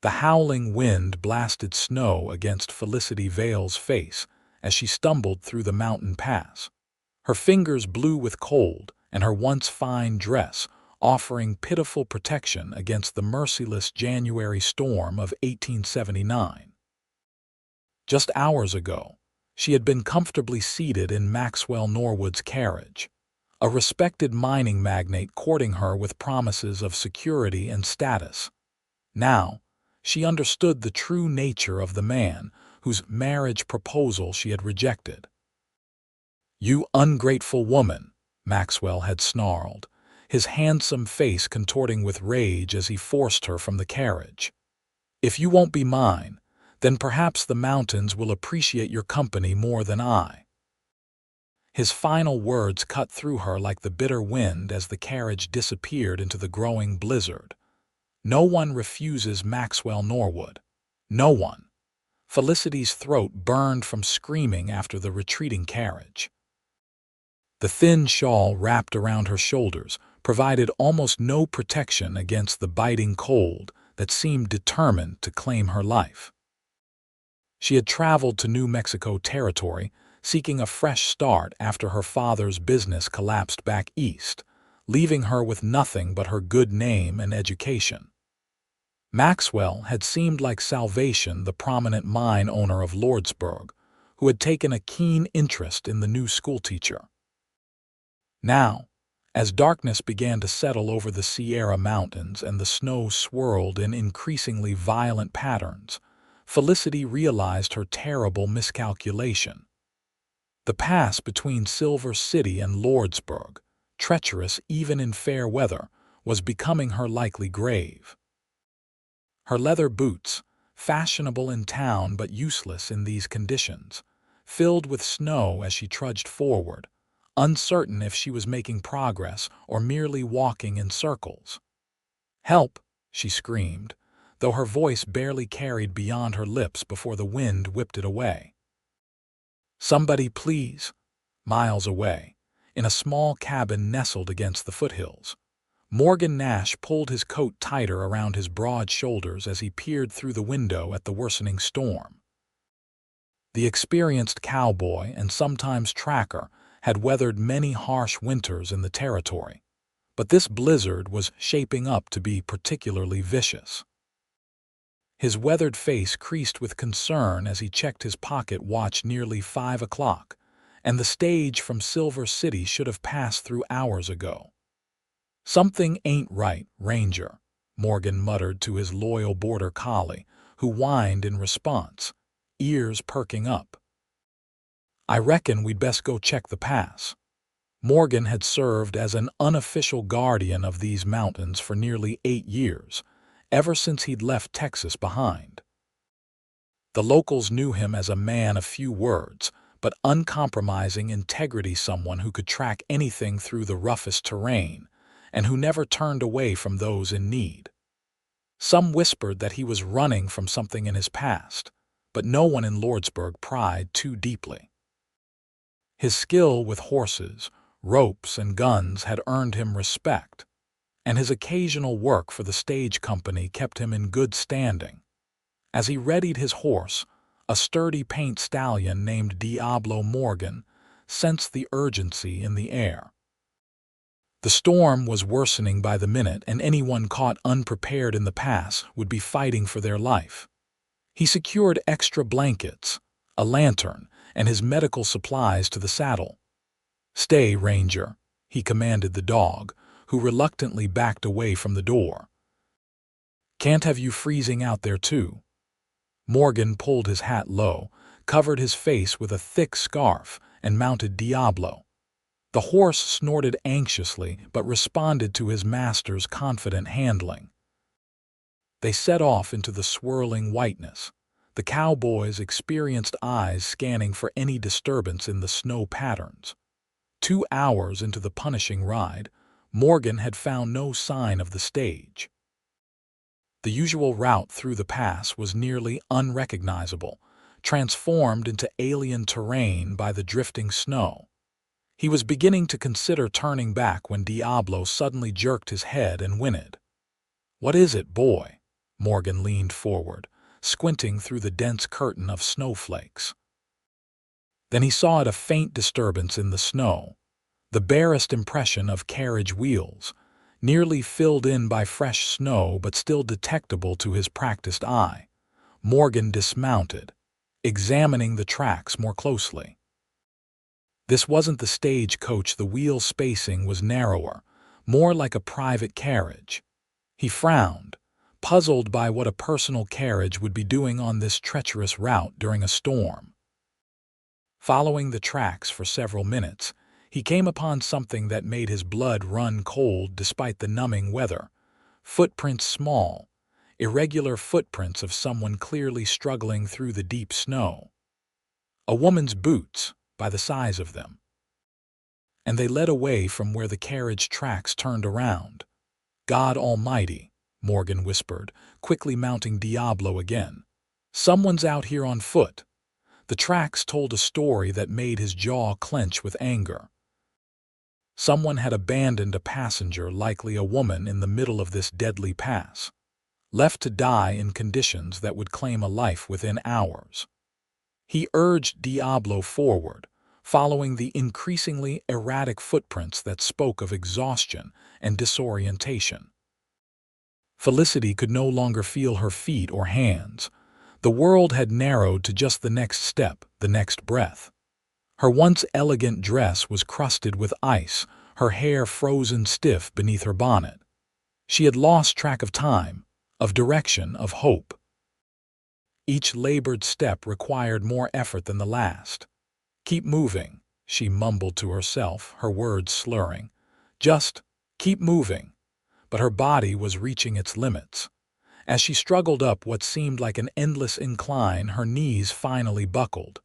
The howling wind blasted snow against Felicity Vale's face as she stumbled through the mountain pass. Her fingers blue with cold, and her once fine dress offering pitiful protection against the merciless January storm of 1879. Just hours ago, she had been comfortably seated in Maxwell Norwood's carriage, a respected mining magnate courting her with promises of security and status. Now, she understood the true nature of the man whose marriage proposal she had rejected. "You ungrateful woman," Maxwell had snarled, his handsome face contorting with rage as he forced her from the carriage. "If you won't be mine, then perhaps the mountains will appreciate your company more than I." His final words cut through her like the bitter wind as the carriage disappeared into the growing blizzard. No one refuses Maxwell Norwood. No one. Felicity's throat burned from screaming after the retreating carriage. The thin shawl wrapped around her shoulders provided almost no protection against the biting cold that seemed determined to claim her life. She had traveled to New Mexico territory, seeking a fresh start after her father's business collapsed back east, leaving her with nothing but her good name and education. Maxwell had seemed like salvation, the prominent mine owner of Lordsburg, who had taken a keen interest in the new schoolteacher. Now, as darkness began to settle over the Sierra Mountains and the snow swirled in increasingly violent patterns, Felicity realized her terrible miscalculation. The pass between Silver City and Lordsburg, treacherous even in fair weather, was becoming her likely grave. Her leather boots, fashionable in town but useless in these conditions, filled with snow as she trudged forward, uncertain if she was making progress or merely walking in circles. "Help!" she screamed, though her voice barely carried beyond her lips before the wind whipped it away. "Somebody please!" Miles away, in a small cabin nestled against the foothills, Morgan Nash pulled his coat tighter around his broad shoulders as he peered through the window at the worsening storm. The experienced cowboy and sometimes tracker had weathered many harsh winters in the territory, but this blizzard was shaping up to be particularly vicious. His weathered face creased with concern as he checked his pocket watch. Nearly 5 o'clock, and the stage from Silver City should have passed through hours ago. "Something ain't right, Ranger," Morgan muttered to his loyal border collie, who whined in response, ears perking up. "I reckon we'd best go check the pass." Morgan had served as an unofficial guardian of these mountains for nearly 8 years, ever since he'd left Texas behind. The locals knew him as a man of few words, but uncompromising integrity, someone who could track anything through the roughest terrain, and who never turned away from those in need. Some whispered that he was running from something in his past, but no one in Lordsburg pried too deeply. His skill with horses, ropes, and guns had earned him respect, and his occasional work for the stage company kept him in good standing. As he readied his horse, a sturdy paint stallion named Diablo Morgan sensed the urgency in the air. The storm was worsening by the minute, and anyone caught unprepared in the pass would be fighting for their life. He secured extra blankets, a lantern, and his medical supplies to the saddle. "Stay, Ranger," he commanded the dog, who reluctantly backed away from the door. "Can't have you freezing out there too." Morgan pulled his hat low, covered his face with a thick scarf, and mounted Diablo. The horse snorted anxiously but responded to his master's confident handling. They set off into the swirling whiteness, the cowboy's experienced eyes scanning for any disturbance in the snow patterns. 2 hours into the punishing ride, Morgan had found no sign of the stage. The usual route through the pass was nearly unrecognizable, transformed into alien terrain by the drifting snow. He was beginning to consider turning back when Diablo suddenly jerked his head and whinnied. "What is it, boy?" Morgan leaned forward, squinting through the dense curtain of snowflakes. Then he saw a faint disturbance in the snow, the barest impression of carriage wheels, nearly filled in by fresh snow but still detectable to his practiced eye. Morgan dismounted, examining the tracks more closely. This wasn't the stagecoach. The wheel spacing was narrower, more like a private carriage. He frowned, puzzled by what a personal carriage would be doing on this treacherous route during a storm. Following the tracks for several minutes, he came upon something that made his blood run cold despite the numbing weather. Footprints, small, irregular footprints of someone clearly struggling through the deep snow. A woman's boots, by the size of them. And they led away from where the carriage tracks turned around. God Almighty, Morgan whispered, quickly mounting Diablo again. Someone's out here on foot. The tracks told a story that made his jaw clench with anger. Someone had abandoned a passenger, likely a woman, in the middle of this deadly pass, left to die in conditions that would claim a life within hours. He urged Diablo forward, following the increasingly erratic footprints that spoke of exhaustion and disorientation. Felicity could no longer feel her feet or hands. The world had narrowed to just the next step, the next breath. Her once elegant dress was crusted with ice, her hair frozen stiff beneath her bonnet. She had lost track of time, of direction, of hope. Each labored step required more effort than the last. "Keep moving," she mumbled to herself, her words slurring. Just keep moving. But her body was reaching its limits. As she struggled up what seemed like an endless incline, her knees finally buckled.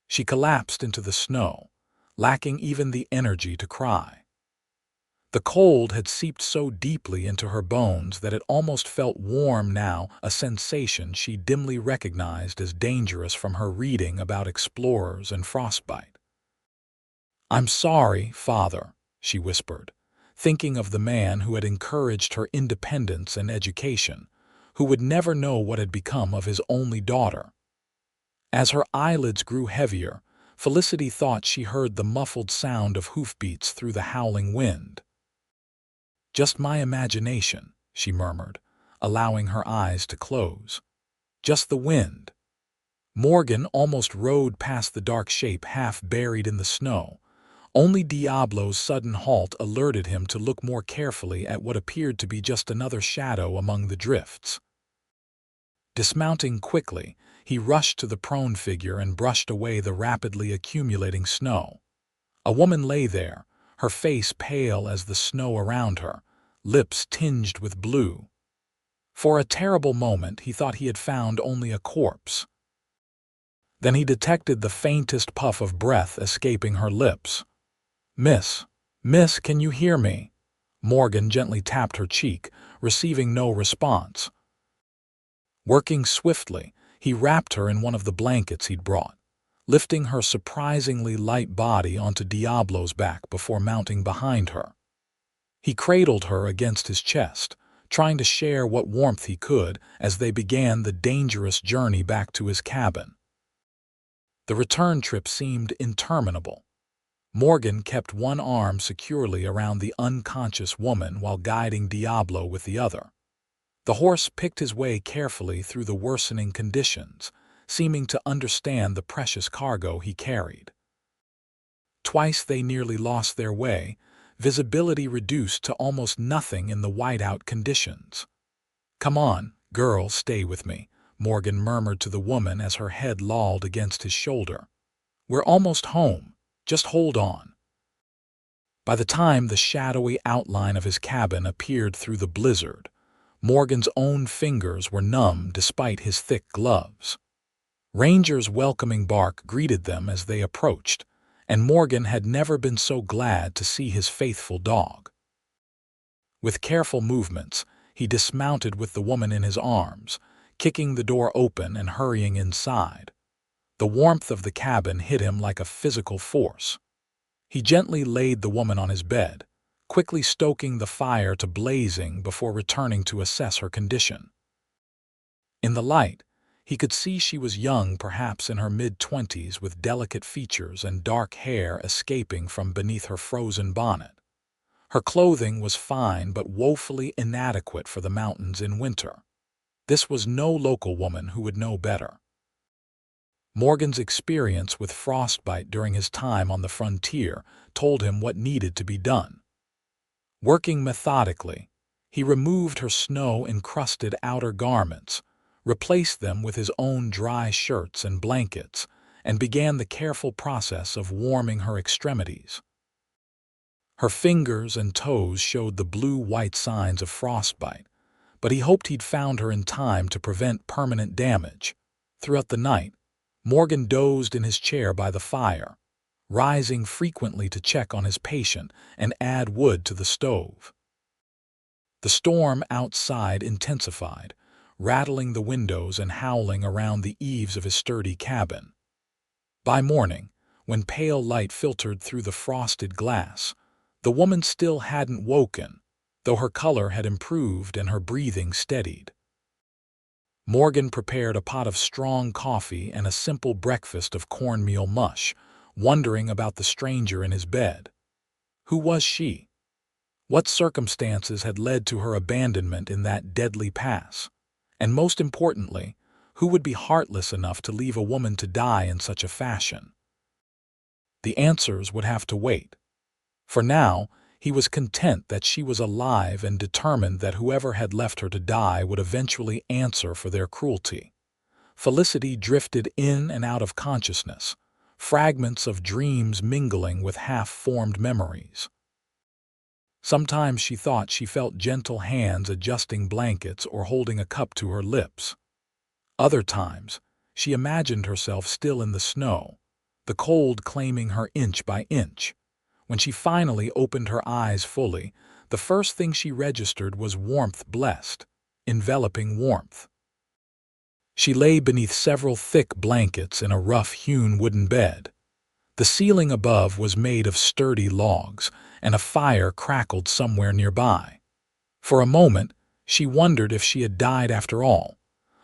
She collapsed into the snow, lacking even the energy to cry. The cold had seeped so deeply into her bones that it almost felt warm now, a sensation she dimly recognized as dangerous from her reading about explorers and frostbite. "I'm sorry, Father," she whispered, thinking of the man who had encouraged her independence and education, who would never know what had become of his only daughter. As her eyelids grew heavier, Felicity thought she heard the muffled sound of hoofbeats through the howling wind. "Just my imagination," she murmured, allowing her eyes to close. "Just the wind." Morgan almost rode past the dark shape half buried in the snow. Only Diablo's sudden halt alerted him to look more carefully at what appeared to be just another shadow among the drifts. Dismounting quickly, he rushed to the prone figure and brushed away the rapidly accumulating snow. A woman lay there, her face pale as the snow around her, lips tinged with blue. For a terrible moment he thought he had found only a corpse. Then he detected the faintest puff of breath escaping her lips. Miss, can you hear me?" Morgan gently tapped her cheek, receiving no response. Working swiftly, he wrapped her in one of the blankets he'd brought, lifting her surprisingly light body onto Diablo's back before mounting behind her. He cradled her against his chest, trying to share what warmth he could as they began the dangerous journey back to his cabin. The return trip seemed interminable. Morgan kept one arm securely around the unconscious woman while guiding Diablo with the other. The horse picked his way carefully through the worsening conditions, seeming to understand the precious cargo he carried. Twice they nearly lost their way, visibility reduced to almost nothing in the whiteout conditions. "Come on, girl, stay with me," Morgan murmured to the woman as her head lolled against his shoulder. "We're almost home. Just hold on." By the time the shadowy outline of his cabin appeared through the blizzard, Morgan's own fingers were numb despite his thick gloves. Ranger's welcoming bark greeted them as they approached, and Morgan had never been so glad to see his faithful dog. With careful movements, he dismounted with the woman in his arms, kicking the door open and hurrying inside. The warmth of the cabin hit him like a physical force. He gently laid the woman on his bed, quickly stoking the fire to blazing before returning to assess her condition. In the light, he could see she was young, perhaps in her mid-20s, with delicate features and dark hair escaping from beneath her frozen bonnet. Her clothing was fine but woefully inadequate for the mountains in winter. This was no local woman who would know better. Morgan's experience with frostbite during his time on the frontier told him what needed to be done. Working methodically, he removed her snow-encrusted outer garments, replaced them with his own dry shirts and blankets, and began the careful process of warming her extremities. Her fingers and toes showed the blue-white signs of frostbite, but he hoped he'd found her in time to prevent permanent damage. Throughout the night, Morgan dozed in his chair by the fire, rising frequently to check on his patient and add wood to the stove. The storm outside intensified, rattling the windows and howling around the eaves of his sturdy cabin. By morning, when pale light filtered through the frosted glass, the woman still hadn't woken, though her color had improved and her breathing steadied. Morgan prepared a pot of strong coffee and a simple breakfast of cornmeal mush, wondering about the stranger in his bed. Who was she? What circumstances had led to her abandonment in that deadly pass? And most importantly, who would be heartless enough to leave a woman to die in such a fashion? The answers would have to wait. For now, he was content that she was alive and determined that whoever had left her to die would eventually answer for their cruelty. Felicity drifted in and out of consciousness, fragments of dreams mingling with half-formed memories. Sometimes she thought she felt gentle hands adjusting blankets or holding a cup to her lips. Other times, she imagined herself still in the snow, the cold claiming her inch by inch. When she finally opened her eyes fully, the first thing she registered was warmth, blessed, enveloping warmth. She lay beneath several thick blankets in a rough-hewn wooden bed. The ceiling above was made of sturdy logs, and a fire crackled somewhere nearby. For a moment, she wondered if she had died after all.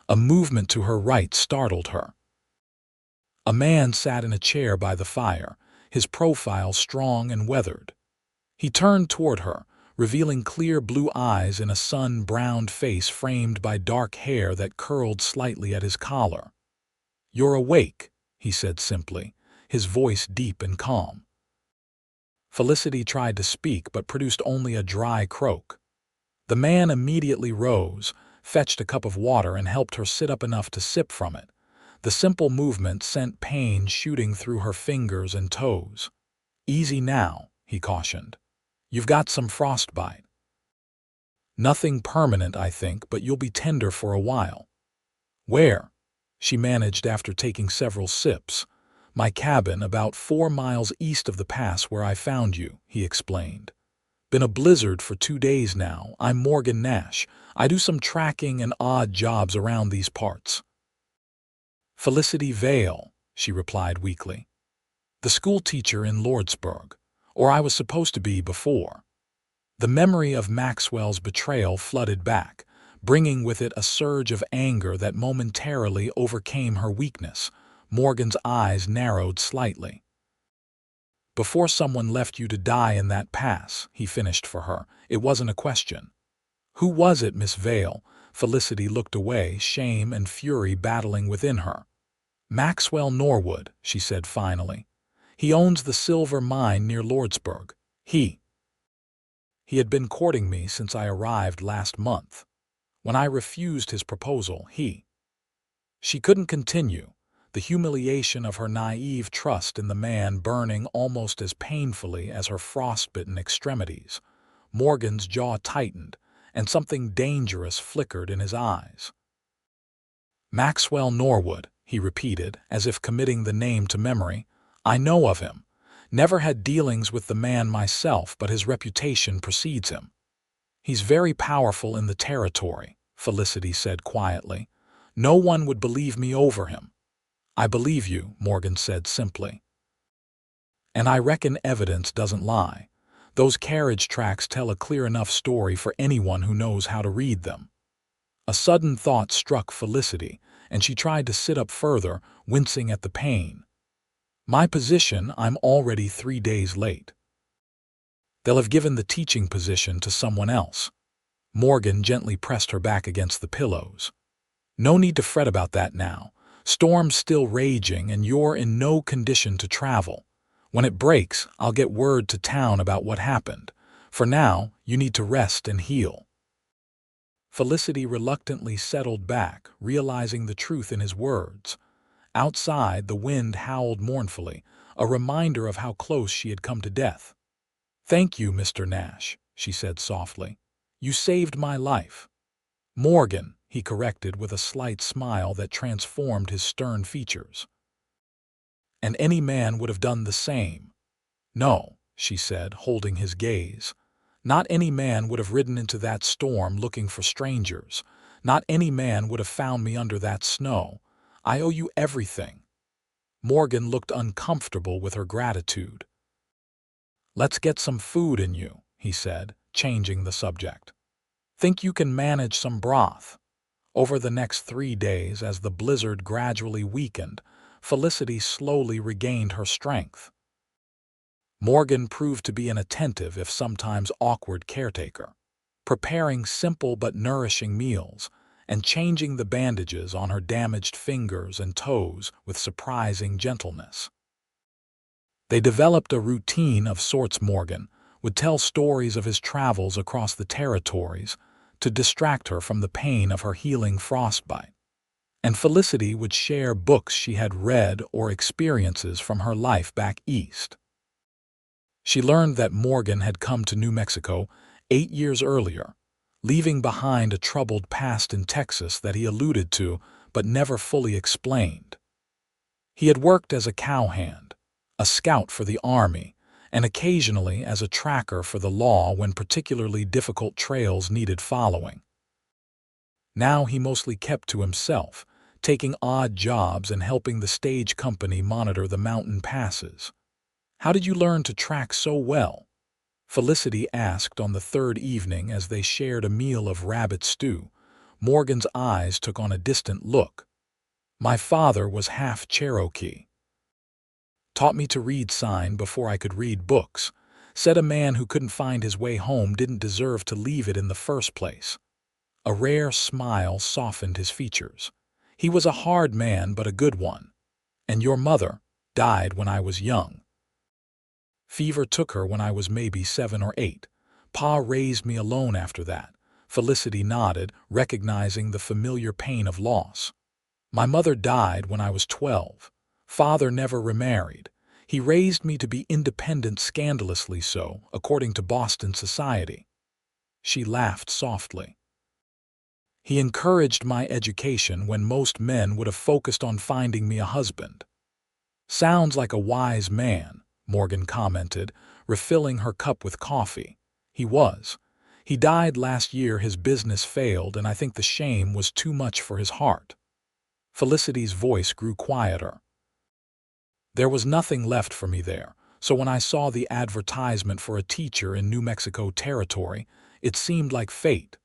A movement to her right startled her. A man sat in a chair by the fire, his profile strong and weathered. He turned toward her, revealing clear blue eyes in a sun-browned face framed by dark hair that curled slightly at his collar. "You're awake," he said simply, his voice deep and calm. Felicity tried to speak but produced only a dry croak. The man immediately rose, fetched a cup of water and helped her sit up enough to sip from it. The simple movement sent pain shooting through her fingers and toes. "Easy now," he cautioned. "You've got some frostbite. Nothing permanent, I think, but you'll be tender for a while." "Where?" she managed after taking several sips. "My cabin, about 4 miles east of the pass where I found you," he explained. "Been a blizzard for 2 days now. I'm Morgan Nash. I do some tracking and odd jobs around these parts." "Felicity Vale," she replied weakly. "The school teacher in Lordsburg, or I was supposed to be before." The memory of Maxwell's betrayal flooded back, bringing with it a surge of anger that momentarily overcame her weakness. Morgan's eyes narrowed slightly. "Before someone left you to die in that pass," he finished for her. "It wasn't a question." "Who was it, Miss Vale?" Felicity looked away, shame and fury battling within her. "Maxwell Norwood," she said finally. "He owns the silver mine near Lordsburg. He had been courting me since I arrived last month. When I refused his proposal, She couldn't continue, the humiliation of her naive trust in the man burning almost as painfully as her frostbitten extremities. Morgan's jaw tightened, and something dangerous flickered in his eyes. "Maxwell Norwood," he repeated, as if committing the name to memory. "I know of him. Never had dealings with the man myself, but his reputation precedes him." "He's very powerful in the territory," Felicity said quietly. "No one would believe me over him." "I believe you," Morgan said simply. "And I reckon evidence doesn't lie. Those carriage tracks tell a clear enough story for anyone who knows how to read them." A sudden thought struck Felicity, and she tried to sit up further, wincing at the pain. My position, I'm already 3 days late. They'll have given the teaching position to someone else. Morgan gently pressed her back against the pillows. No need to fret about that now. Storm's still raging and you're in no condition to travel. When it breaks, I'll get word to town about what happened. For now, you need to rest and heal. Felicity reluctantly settled back, realizing the truth in his words. Outside, the wind howled mournfully, a reminder of how close she had come to death. "Thank you, Mr. Nash," she said softly. "You saved my life." "Morgan," he corrected with a slight smile that transformed his stern features. "And any man would have done the same." "No," she said, holding his gaze. "Not any man would have ridden into that storm looking for strangers. Not any man would have found me under that snow. I owe you everything." Morgan looked uncomfortable with her gratitude. "Let's get some food in you," he said, changing the subject. "Think you can manage some broth?" Over the next 3 days, as the blizzard gradually weakened, Felicity slowly regained her strength. Morgan proved to be an attentive, if sometimes awkward, caretaker, preparing simple but nourishing meals and changing the bandages on her damaged fingers and toes with surprising gentleness. They developed a routine of sorts. Morgan would tell stories of his travels across the territories to distract her from the pain of her healing frostbite, and Felicity would share books she had read or experiences from her life back east. She learned that Morgan had come to New Mexico 8 years earlier, leaving behind a troubled past in Texas that he alluded to but never fully explained. He had worked as a cowhand, a scout for the Army, and occasionally as a tracker for the law when particularly difficult trails needed following. Now he mostly kept to himself, taking odd jobs and helping the stage company monitor the mountain passes. "How did you learn to track so well?" Felicity asked on the third evening as they shared a meal of rabbit stew. Morgan's eyes took on a distant look. "My father was half Cherokee. Taught me to read sign before I could read books. Said a man who couldn't find his way home didn't deserve to leave it in the first place." A rare smile softened his features. "He was a hard man, but a good one. And your mother died when I was young." "Fever took her when I was maybe 7 or 8. Pa raised me alone after that." Felicity nodded, recognizing the familiar pain of loss. "My mother died when I was 12. Father never remarried. He raised me to be independent, scandalously so, according to Boston society." She laughed softly. "He encouraged my education when most men would have focused on finding me a husband." "Sounds like a wise man," Morgan commented, refilling her cup with coffee. "He was. He died last year. His business failed, and I think the shame was too much for his heart." Felicity's voice grew quieter. "There was nothing left for me there, so when I saw the advertisement for a teacher in New Mexico territory, it seemed like fate."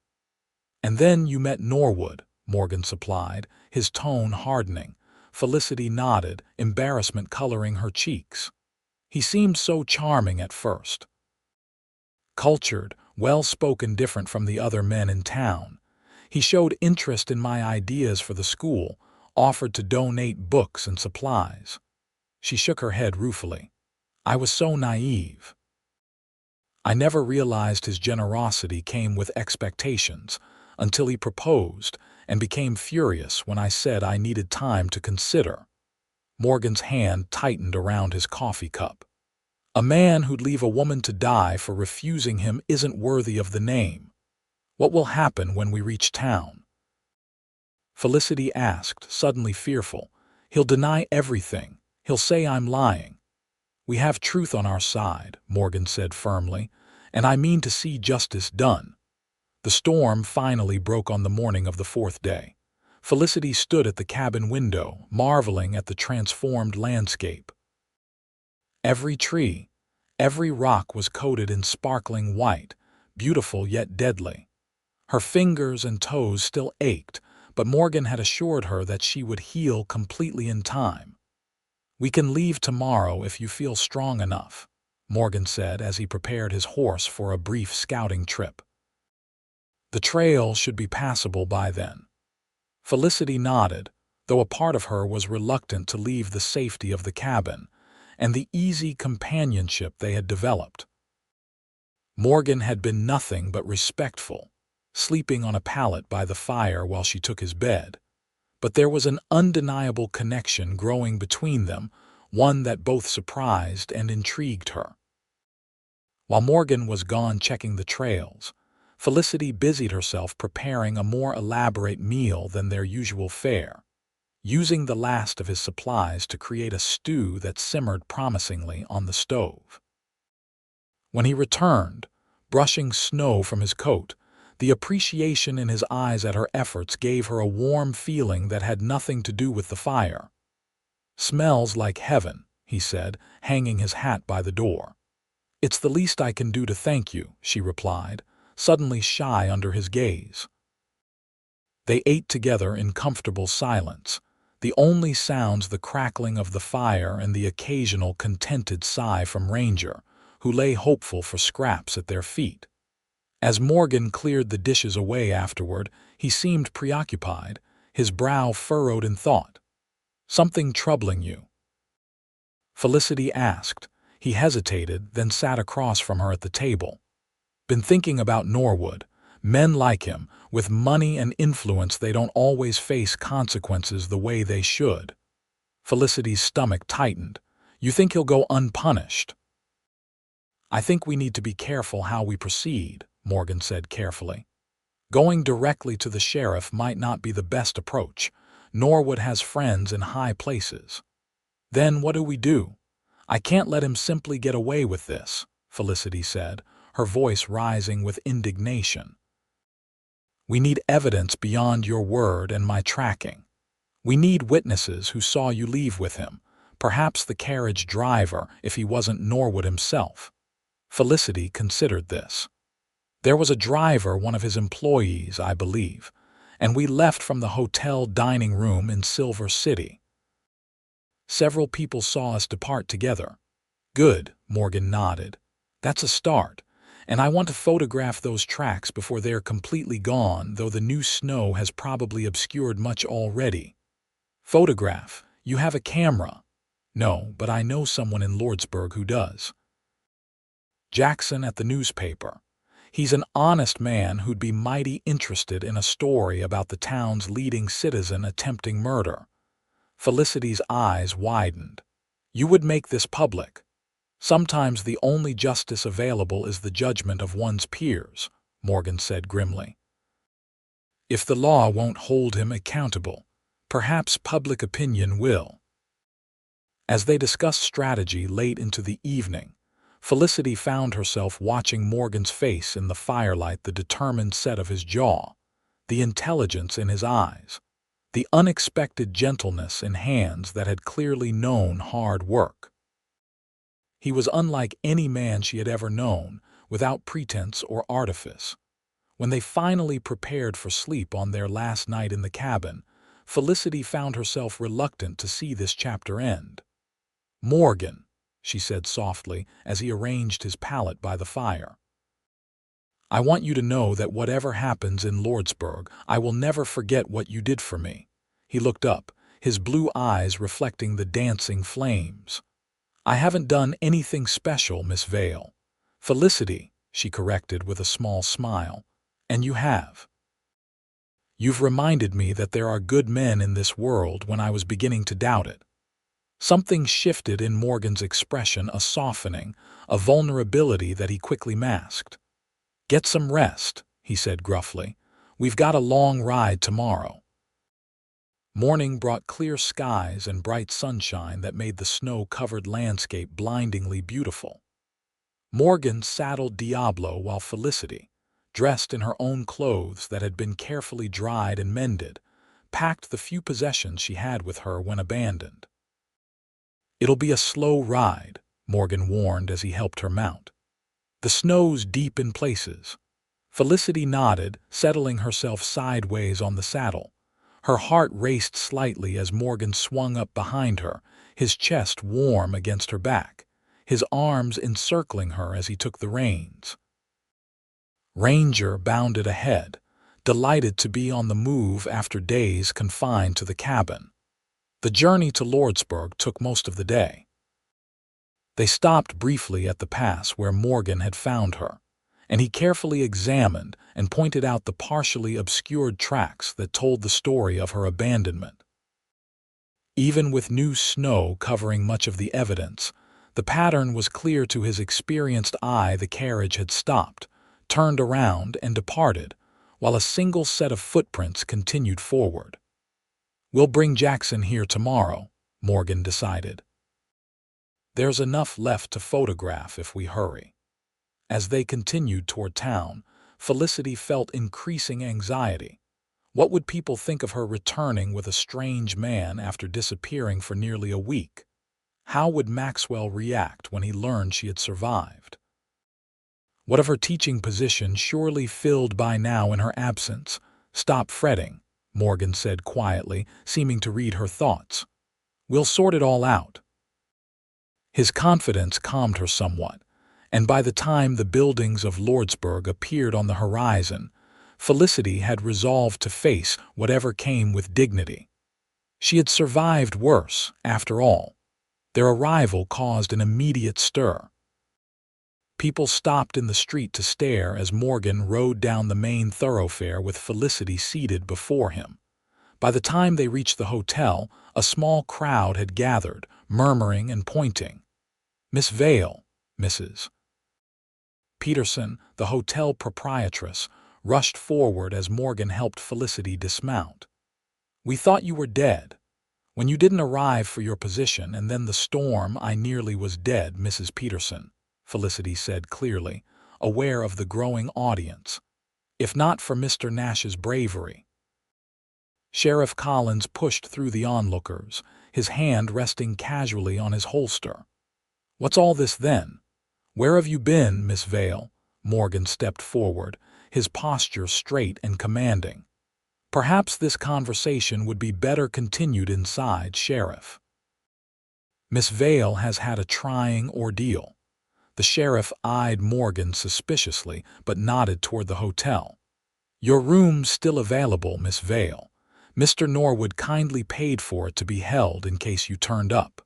"And then you met Norwood," Morgan supplied, his tone hardening. Felicity nodded, embarrassment coloring her cheeks. "He seemed so charming at first. Cultured, well-spoken, different from the other men in town. He showed interest in my ideas for the school, offered to donate books and supplies." She shook her head ruefully. "I was so naive. I never realized his generosity came with expectations until he proposed and became furious when I said I needed time to consider." Morgan's hand tightened around his coffee cup. "A man who'd leave a woman to die for refusing him isn't worthy of the name. What will happen when we reach town?" Felicity asked, suddenly fearful. "He'll deny everything. He'll say I'm lying." "We have truth on our side," Morgan said firmly, "and I mean to see justice done." The storm finally broke on the morning of the 4th day. Felicity stood at the cabin window, marveling at the transformed landscape. Every tree, every rock was coated in sparkling white, beautiful yet deadly. Her fingers and toes still ached, but Morgan had assured her that she would heal completely in time. "We can leave tomorrow if you feel strong enough," Morgan said as he prepared his horse for a brief scouting trip. "The trail should be passable by then." Felicity nodded, though a part of her was reluctant to leave the safety of the cabin and the easy companionship they had developed. Morgan had been nothing but respectful, sleeping on a pallet by the fire while she took his bed. But there was an undeniable connection growing between them, one that both surprised and intrigued her. While Morgan was gone checking the trails, Felicity busied herself preparing a more elaborate meal than their usual fare, using the last of his supplies to create a stew that simmered promisingly on the stove. When he returned, brushing snow from his coat, the appreciation in his eyes at her efforts gave her a warm feeling that had nothing to do with the fire. "Smells like heaven," he said, hanging his hat by the door. "It's the least I can do to thank you," she replied, suddenly shy under his gaze. They ate together in comfortable silence, the only sounds the crackling of the fire and the occasional contented sigh from Ranger, who lay hopeful for scraps at their feet. As Morgan cleared the dishes away afterward, he seemed preoccupied, his brow furrowed in thought. "Something troubling you?" Felicity asked. He hesitated, then sat across from her at the table. "Been thinking about Norwood. Men like him, with money and influence, they don't always face consequences the way they should." Felicity's stomach tightened. "You think he'll go unpunished?" "I think we need to be careful how we proceed," Morgan said carefully. "Going directly to the sheriff might not be the best approach. Norwood has friends in high places." "Then what do we do? I can't let him simply get away with this," Felicity said, her voice rising with indignation. "We need evidence beyond your word and my tracking. We need witnesses who saw you leave with him, perhaps the carriage driver if he wasn't Norwood himself." Felicity considered this. "There was a driver, one of his employees, I believe, and we left from the hotel dining room in Silver City. Several people saw us depart together." "Good," Morgan nodded. "That's a start, and I want to photograph those tracks before they're completely gone, though the new snow has probably obscured much already." "Photograph? You have a camera?" "No, but I know someone in Lordsburg who does. Jackson at the newspaper. He's an honest man who'd be mighty interested in a story about the town's leading citizen attempting murder." Felicity's eyes widened. "You would make this public?" "Sometimes the only justice available is the judgment of one's peers," Morgan said grimly. "If the law won't hold him accountable, perhaps public opinion will." As they discussed strategy late into the evening, Felicity found herself watching Morgan's face in the firelight, the determined set of his jaw, the intelligence in his eyes, the unexpected gentleness in hands that had clearly known hard work. He was unlike any man she had ever known, without pretense or artifice. When they finally prepared for sleep on their last night in the cabin, Felicity found herself reluctant to see this chapter end. "Morgan," she said softly as he arranged his pallet by the fire, "I want you to know that whatever happens in Lordsburg, I will never forget what you did for me." He looked up, his blue eyes reflecting the dancing flames. "I haven't done anything special, Miss Vale." "Felicity," she corrected with a small smile. "And you have. You've reminded me that there are good men in this world when I was beginning to doubt it." Something shifted in Morgan's expression, a softening, a vulnerability that he quickly masked. "Get some rest," he said gruffly. "We've got a long ride tomorrow." Morning brought clear skies and bright sunshine that made the snow-covered landscape blindingly beautiful. Morgan saddled Diablo while Felicity, dressed in her own clothes that had been carefully dried and mended, packed the few possessions she had with her when abandoned. "It'll be a slow ride," Morgan warned as he helped her mount. "The snow's deep in places." Felicity nodded, settling herself sideways on the saddle. Her heart raced slightly as Morgan swung up behind her, his chest warm against her back, his arms encircling her as he took the reins. Ranger bounded ahead, delighted to be on the move after days confined to the cabin. The journey to Lordsburg took most of the day. They stopped briefly at the pass where Morgan had found her, and he carefully examined and pointed out the partially obscured tracks that told the story of her abandonment. Even with new snow covering much of the evidence, the pattern was clear to his experienced eye. The carriage had stopped, turned around, and departed, while a single set of footprints continued forward. "We'll bring Jackson here tomorrow," Morgan decided. "There's enough left to photograph if we hurry." As they continued toward town, Felicity felt increasing anxiety. What would people think of her returning with a strange man after disappearing for nearly a week? How would Maxwell react when he learned she had survived? What of her teaching position, surely filled by now in her absence? "Stop fretting," Morgan said quietly, seeming to read her thoughts. "We'll sort it all out." His confidence calmed her somewhat, and by the time the buildings of Lordsburg appeared on the horizon, Felicity had resolved to face whatever came with dignity. She had survived worse, after all. Their arrival caused an immediate stir. People stopped in the street to stare as Morgan rode down the main thoroughfare with Felicity seated before him. By the time they reached the hotel, a small crowd had gathered, murmuring and pointing. "Miss Vale, Mrs. Peterson," the hotel proprietress, rushed forward as Morgan helped Felicity dismount. "We thought you were dead. When you didn't arrive for your position and then the storm, I nearly was dead, Mrs. Peterson," Felicity said clearly, aware of the growing audience. "If not for Mr. Nash's bravery." Sheriff Collins pushed through the onlookers, his hand resting casually on his holster. "What's all this then? Where have you been, Miss Vale?" Morgan stepped forward, his posture straight and commanding. "Perhaps this conversation would be better continued inside, Sheriff." "Miss Vale has had a trying ordeal." The sheriff eyed Morgan suspiciously, but nodded toward the hotel. "Your room's still available, Miss Vale. Mr. Norwood kindly paid for it to be held in case you turned up."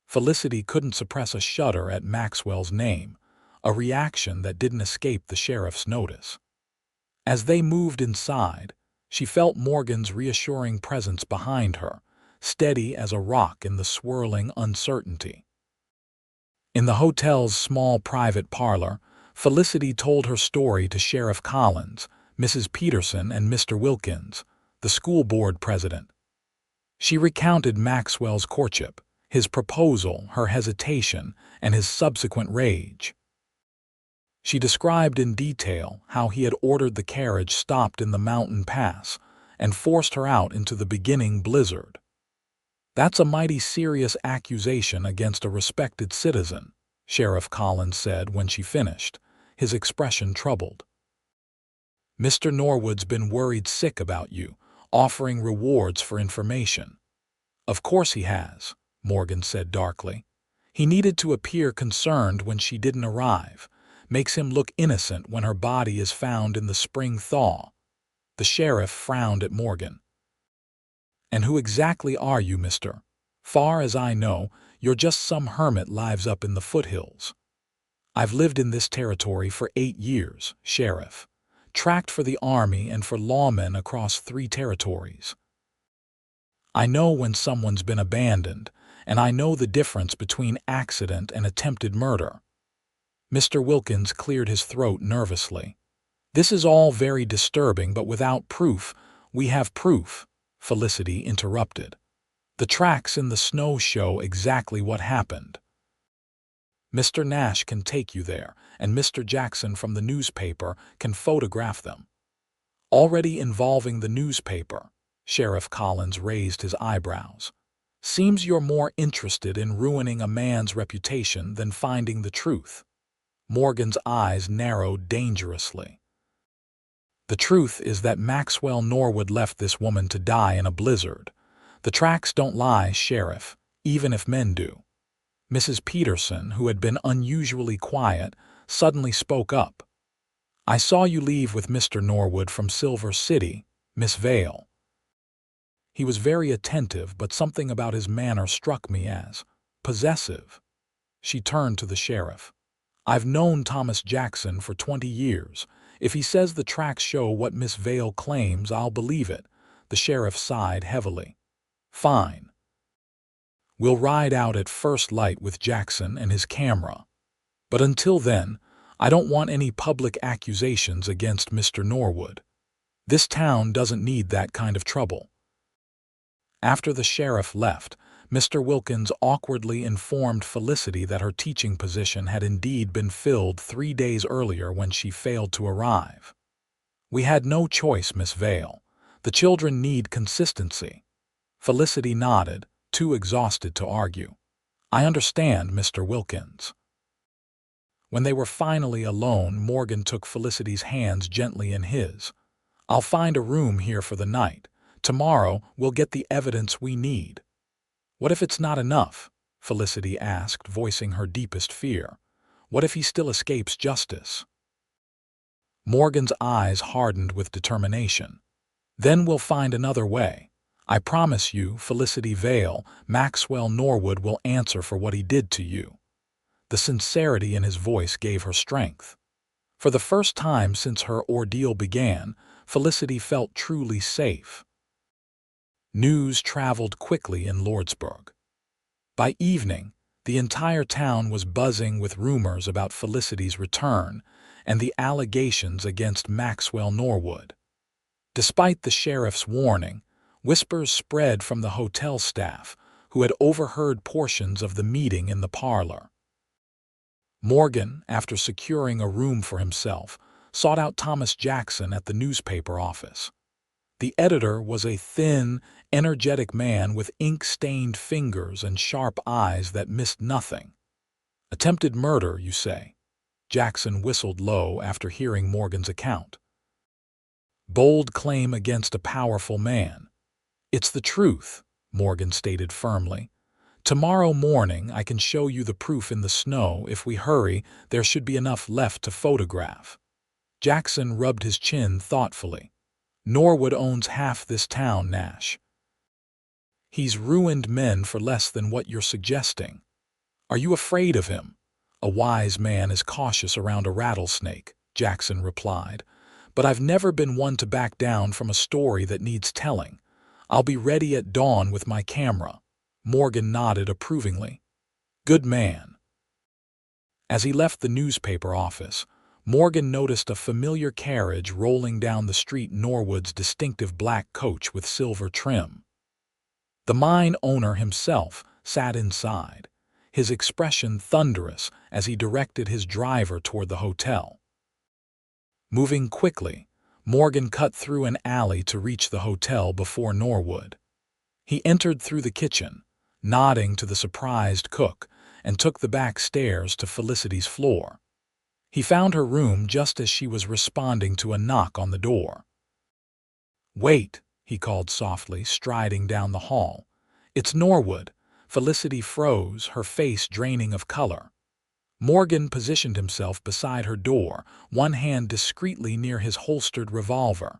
Felicity couldn't suppress a shudder at Maxwell's name, a reaction that didn't escape the sheriff's notice. As they moved inside, she felt Morgan's reassuring presence behind her, steady as a rock in the swirling uncertainty. In the hotel's small private parlor, Felicity told her story to Sheriff Collins, Mrs. Peterson, and Mr. Wilkins, the school board president. She recounted Maxwell's courtship, his proposal, her hesitation, and his subsequent rage. She described in detail how he had ordered the carriage stopped in the mountain pass and forced her out into the beginning blizzard. "That's a mighty serious accusation against a respected citizen," Sheriff Collins said when she finished, his expression troubled. "Mr. Norwood's been worried sick about you, offering rewards for information." "Of course he has," Morgan said darkly. "He needed to appear concerned when she didn't arrive. Makes him look innocent when her body is found in the spring thaw." The sheriff frowned at Morgan. "And who exactly are you, mister? Far as I know, you're just some hermit lives up in the foothills." "I've lived in this territory for 8 years, Sheriff. Tracked for the Army and for lawmen across 3 territories. I know when someone's been abandoned, and I know the difference between accident and attempted murder." Mr. Wilkins cleared his throat nervously. "This is all very disturbing, but without proof—" "We have proof," Felicity interrupted. "The tracks in the snow show exactly what happened. Mr. Nash can take you there, and Mr. Jackson from the newspaper can photograph them." "Already involving the newspaper?" Sheriff Collins raised his eyebrows. "Seems you're more interested in ruining a man's reputation than finding the truth." Morgan's eyes narrowed dangerously. The truth is that Maxwell Norwood left this woman to die in a blizzard. The tracks don't lie, Sheriff, even if men do. Mrs. Peterson, who had been unusually quiet, suddenly spoke up. I saw you leave with Mr. Norwood from Silver City, Miss Vale. He was very attentive, but something about his manner struck me as possessive. She turned to the sheriff. I've known Thomas Jackson for 20 years. If he says the tracks show what Miss Vale claims, I'll believe it. The sheriff sighed heavily. Fine. We'll ride out at first light with Jackson and his camera. But until then, I don't want any public accusations against Mr. Norwood. This town doesn't need that kind of trouble. After the sheriff left, Mr. Wilkins awkwardly informed Felicity that her teaching position had indeed been filled 3 days earlier when she failed to arrive. We had no choice, Miss Vale. The children need consistency. Felicity nodded, too exhausted to argue. I understand, Mr. Wilkins. When they were finally alone, Morgan took Felicity's hands gently in his. I'll find a room here for the night. Tomorrow we'll get the evidence we need. What if it's not enough? Felicity asked, voicing her deepest fear. What if he still escapes justice? Morgan's eyes hardened with determination. Then we'll find another way. I promise you, Felicity Vale, Maxwell Norwood will answer for what he did to you. The sincerity in his voice gave her strength. For the first time since her ordeal began, Felicity felt truly safe. News traveled quickly in Lordsburg. By evening, the entire town was buzzing with rumors about Felicity's return and the allegations against Maxwell Norwood. Despite the sheriff's warning, whispers spread from the hotel staff, who had overheard portions of the meeting in the parlor. Morgan, after securing a room for himself, sought out Thomas Jackson at the newspaper office. The editor was a thin, energetic man with ink-stained fingers and sharp eyes that missed nothing. Attempted murder, you say? Jackson whistled low after hearing Morgan's account. Bold claim against a powerful man. It's the truth, Morgan stated firmly. Tomorrow morning I can show you the proof in the snow. If we hurry, there should be enough left to photograph. Jackson rubbed his chin thoughtfully. Norwood owns half this town, Nash. He's ruined men for less than what you're suggesting. Are you afraid of him? A wise man is cautious around a rattlesnake, Jackson replied. But I've never been one to back down from a story that needs telling. I'll be ready at dawn with my camera. Morgan nodded approvingly. Good man. As he left the newspaper office, Morgan noticed a familiar carriage rolling down the street, Norwood's distinctive black coach with silver trim. The mine owner himself sat inside, his expression thunderous as he directed his driver toward the hotel. Moving quickly, Morgan cut through an alley to reach the hotel before Norwood. He entered through the kitchen, nodding to the surprised cook, and took the back stairs to Felicity's floor. He found her room just as she was responding to a knock on the door. Wait, he called softly, striding down the hall. It's Norwood. Felicity froze, her face draining of color. Morgan positioned himself beside her door, one hand discreetly near his holstered revolver.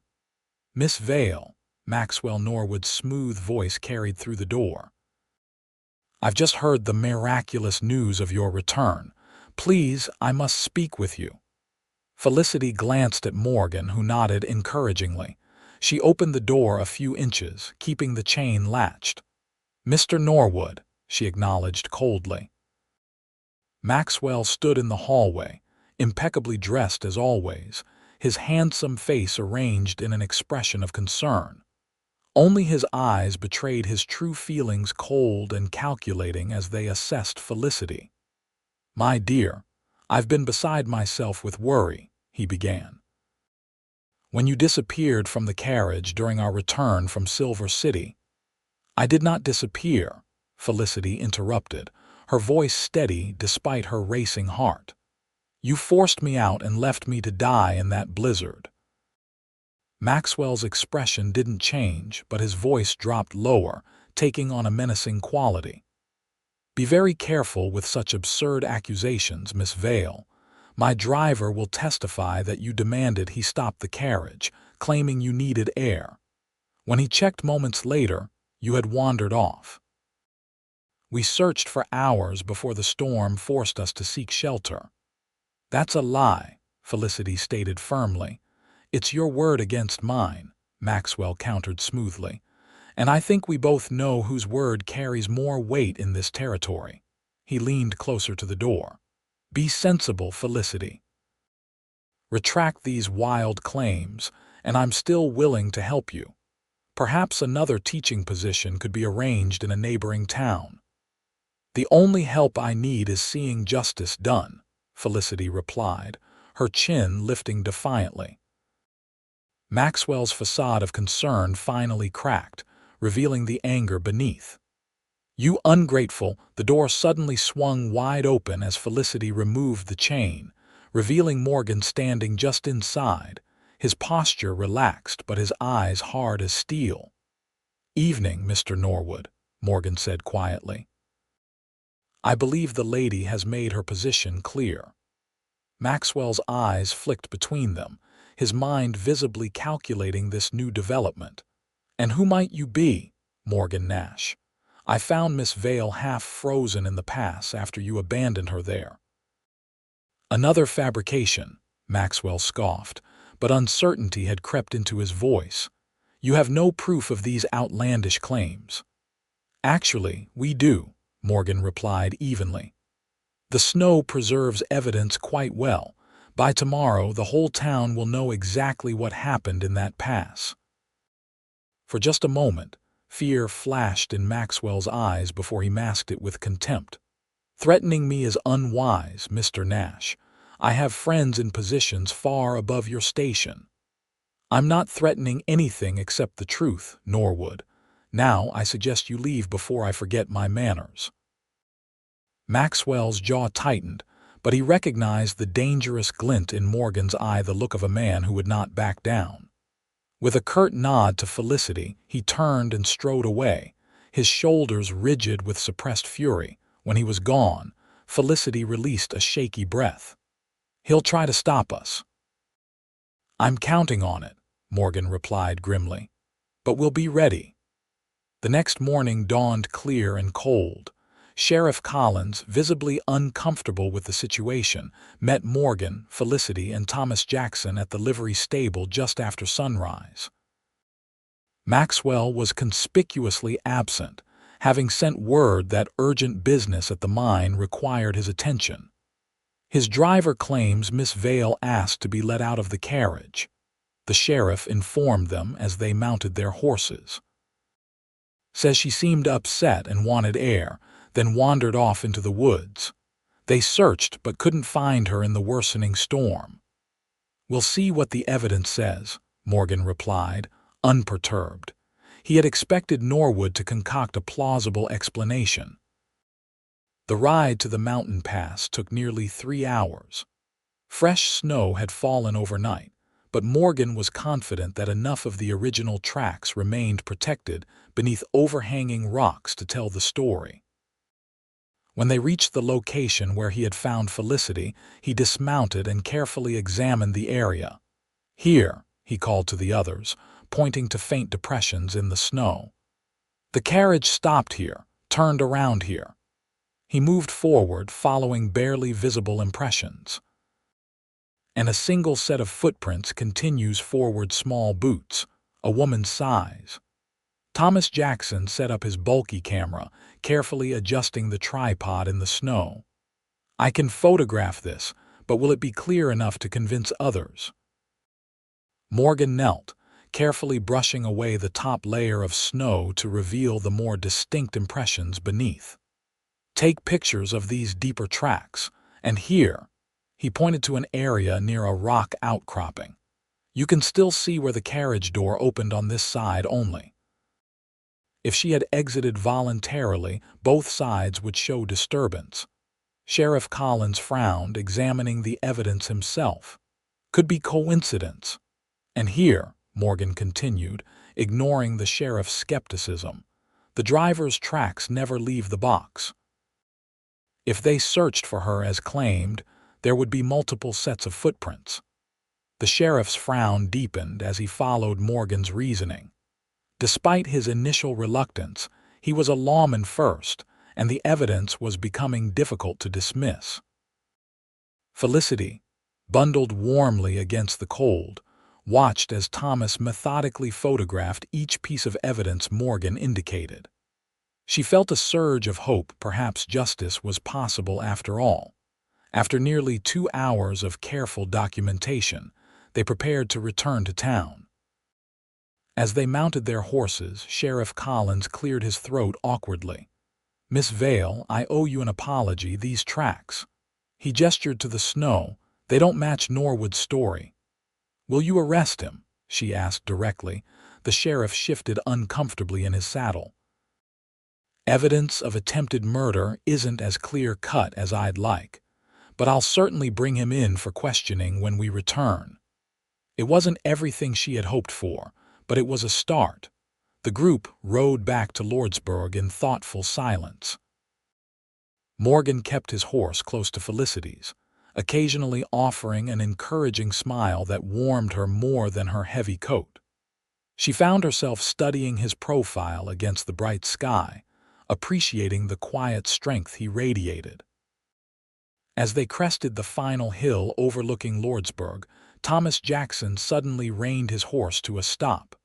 Miss Vale, Maxwell Norwood's smooth voice carried through the door. I've just heard the miraculous news of your return. Please, I must speak with you. Felicity glanced at Morgan, who nodded encouragingly. She opened the door a few inches, keeping the chain latched. Mr. Norwood, she acknowledged coldly. Maxwell stood in the hallway, impeccably dressed as always, his handsome face arranged in an expression of concern. Only his eyes betrayed his true feelings, cold and calculating as they assessed Felicity. My dear, I've been beside myself with worry, he began. When you disappeared from the carriage during our return from Silver City. I did not disappear, Felicity interrupted, her voice steady despite her racing heart. You forced me out and left me to die in that blizzard. Maxwell's expression didn't change, but his voice dropped lower, taking on a menacing quality. "Be very careful with such absurd accusations, Miss Vale. My driver will testify that you demanded he stop the carriage, claiming you needed air. When he checked moments later, you had wandered off. We searched for hours before the storm forced us to seek shelter." "That's a lie," Felicity stated firmly. "It's your word against mine," Maxwell countered smoothly. "And I think we both know whose word carries more weight in this territory." He leaned closer to the door. "Be sensible, Felicity. Retract these wild claims, and I'm still willing to help you. Perhaps another teaching position could be arranged in a neighboring town." "The only help I need is seeing justice done," Felicity replied, her chin lifting defiantly. Maxwell's facade of concern finally cracked, revealing the anger beneath. "You ungrateful!" The door suddenly swung wide open as Felicity removed the chain, revealing Morgan standing just inside, his posture relaxed but his eyes hard as steel. "Evening, Mr. Norwood," Morgan said quietly. "I believe the lady has made her position clear." Maxwell's eyes flicked between them, his mind visibly calculating this new development. "And who might you be?" "Morgan Nash. I found Miss Vale half frozen in the pass after you abandoned her there." "Another fabrication," Maxwell scoffed, but uncertainty had crept into his voice. "You have no proof of these outlandish claims." "Actually, we do," Morgan replied evenly. "The snow preserves evidence quite well. By tomorrow, the whole town will know exactly what happened in that pass." For just a moment, fear flashed in Maxwell's eyes before he masked it with contempt. "Threatening me is unwise, Mr. Nash. I have friends in positions far above your station." "I'm not threatening anything except the truth, Norwood. Now I suggest you leave before I forget my manners." Maxwell's jaw tightened, but he recognized the dangerous glint in Morgan's eye, the look of a man who would not back down. With a curt nod to Felicity, he turned and strode away, his shoulders rigid with suppressed fury. When he was gone, Felicity released a shaky breath. "He'll try to stop us." "I'm counting on it," Morgan replied grimly. "But we'll be ready." The next morning dawned clear and cold. Sheriff Collins, visibly uncomfortable with the situation, met Morgan, Felicity, and Thomas Jackson at the livery stable just after sunrise. Maxwell was conspicuously absent, having sent word that urgent business at the mine required his attention. His driver claims Miss Vale asked to be let out of the carriage. The sheriff informed them as they mounted their horses. "Says she seemed upset and wanted air, then wandered off into the woods. They searched but couldn't find her in the worsening storm." "We'll see what the evidence says," Morgan replied, unperturbed. He had expected Norwood to concoct a plausible explanation. The ride to the mountain pass took nearly 3 hours. Fresh snow had fallen overnight, but Morgan was confident that enough of the original tracks remained protected beneath overhanging rocks to tell the story. When they reached the location where he had found Felicity, he dismounted and carefully examined the area. "Here," he called to the others, pointing to faint depressions in the snow. "The carriage stopped here, turned around here." He moved forward, following barely visible impressions. "And a single set of footprints continues forward, small boots, a woman's size." Thomas Jackson set up his bulky camera, carefully adjusting the tripod in the snow. "I can photograph this, but will it be clear enough to convince others?" Morgan knelt, carefully brushing away the top layer of snow to reveal the more distinct impressions beneath. "Take pictures of these deeper tracks, and here," he pointed to an area near a rock outcropping. "You can still see where the carriage door opened on this side only. If she had exited voluntarily, both sides would show disturbance." Sheriff Collins frowned, examining the evidence himself. "Could be coincidence." "And here," Morgan continued, ignoring the sheriff's skepticism. "The driver's tracks never leave the box. If they searched for her as claimed, there would be multiple sets of footprints." The sheriff's frown deepened as he followed Morgan's reasoning. Despite his initial reluctance, he was a lawman first, and the evidence was becoming difficult to dismiss. Felicity, bundled warmly against the cold, watched as Thomas methodically photographed each piece of evidence Morgan indicated. She felt a surge of hope perhaps justice was possible after all. After nearly 2 hours of careful documentation, they prepared to return to town. As they mounted their horses, Sheriff Collins cleared his throat awkwardly. "Miss Vale, I owe you an apology. These tracks." He gestured to the snow. "They don't match Norwood's story." "Will you arrest him?" she asked directly. The sheriff shifted uncomfortably in his saddle. "Evidence of attempted murder isn't as clear-cut as I'd like, but I'll certainly bring him in for questioning when we return." It wasn't everything she had hoped for, but it was a start. The group rode back to Lordsburg in thoughtful silence. Morgan kept his horse close to Felicity's, occasionally offering an encouraging smile that warmed her more than her heavy coat. She found herself studying his profile against the bright sky, appreciating the quiet strength he radiated. As they crested the final hill overlooking Lordsburg, Thomas Jackson suddenly reined his horse to a stop.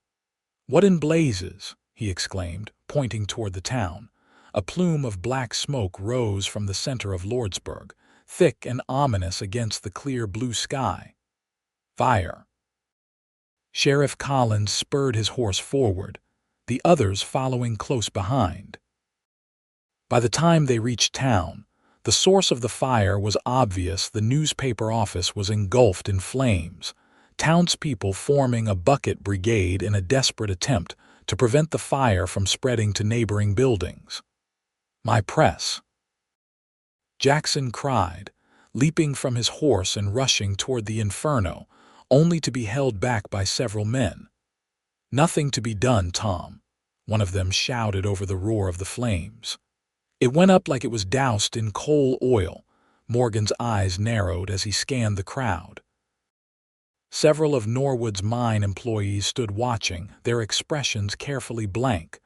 "What in blazes?" he exclaimed, pointing toward the town. A plume of black smoke rose from the center of Lordsburg, thick and ominous against the clear blue sky. "Fire!" Sheriff Collins spurred his horse forward, the others following close behind. By the time they reached town, the source of the fire was obvious. The newspaper office was engulfed in flames, townspeople forming a bucket brigade in a desperate attempt to prevent the fire from spreading to neighboring buildings. "My press!" Jackson cried, leaping from his horse and rushing toward the inferno, only to be held back by several men. "Nothing to be done, Tom," one of them shouted over the roar of the flames. "It went up like it was doused in coal oil." Morgan's eyes narrowed as he scanned the crowd. Several of Norwood's mine employees stood watching, their expressions carefully blank.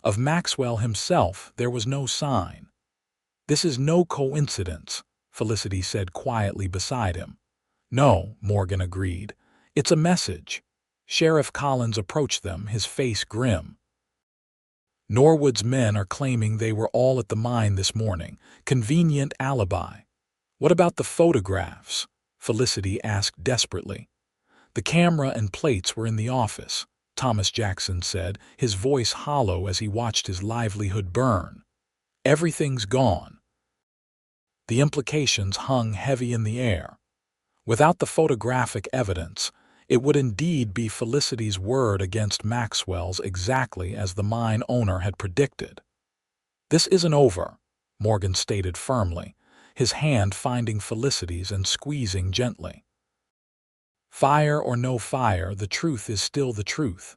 Of Maxwell himself there was no sign. "This is no coincidence," Felicity said quietly beside him. "No," Morgan agreed. "It's a message." Sheriff Collins approached them, his face grim. "Norwood's men are claiming they were all at the mine this morning. Convenient alibi." "What about the photographs?" Felicity asked desperately. "The camera and plates were in the office," Thomas Jackson said, his voice hollow as he watched his livelihood burn. "Everything's gone." The implications hung heavy in the air. Without the photographic evidence, it would indeed be Felicity's word against Maxwell's, exactly as the mine owner had predicted. "This isn't over," Morgan stated firmly, his hand finding Felicity's and squeezing gently. "Fire or no fire, the truth is still the truth."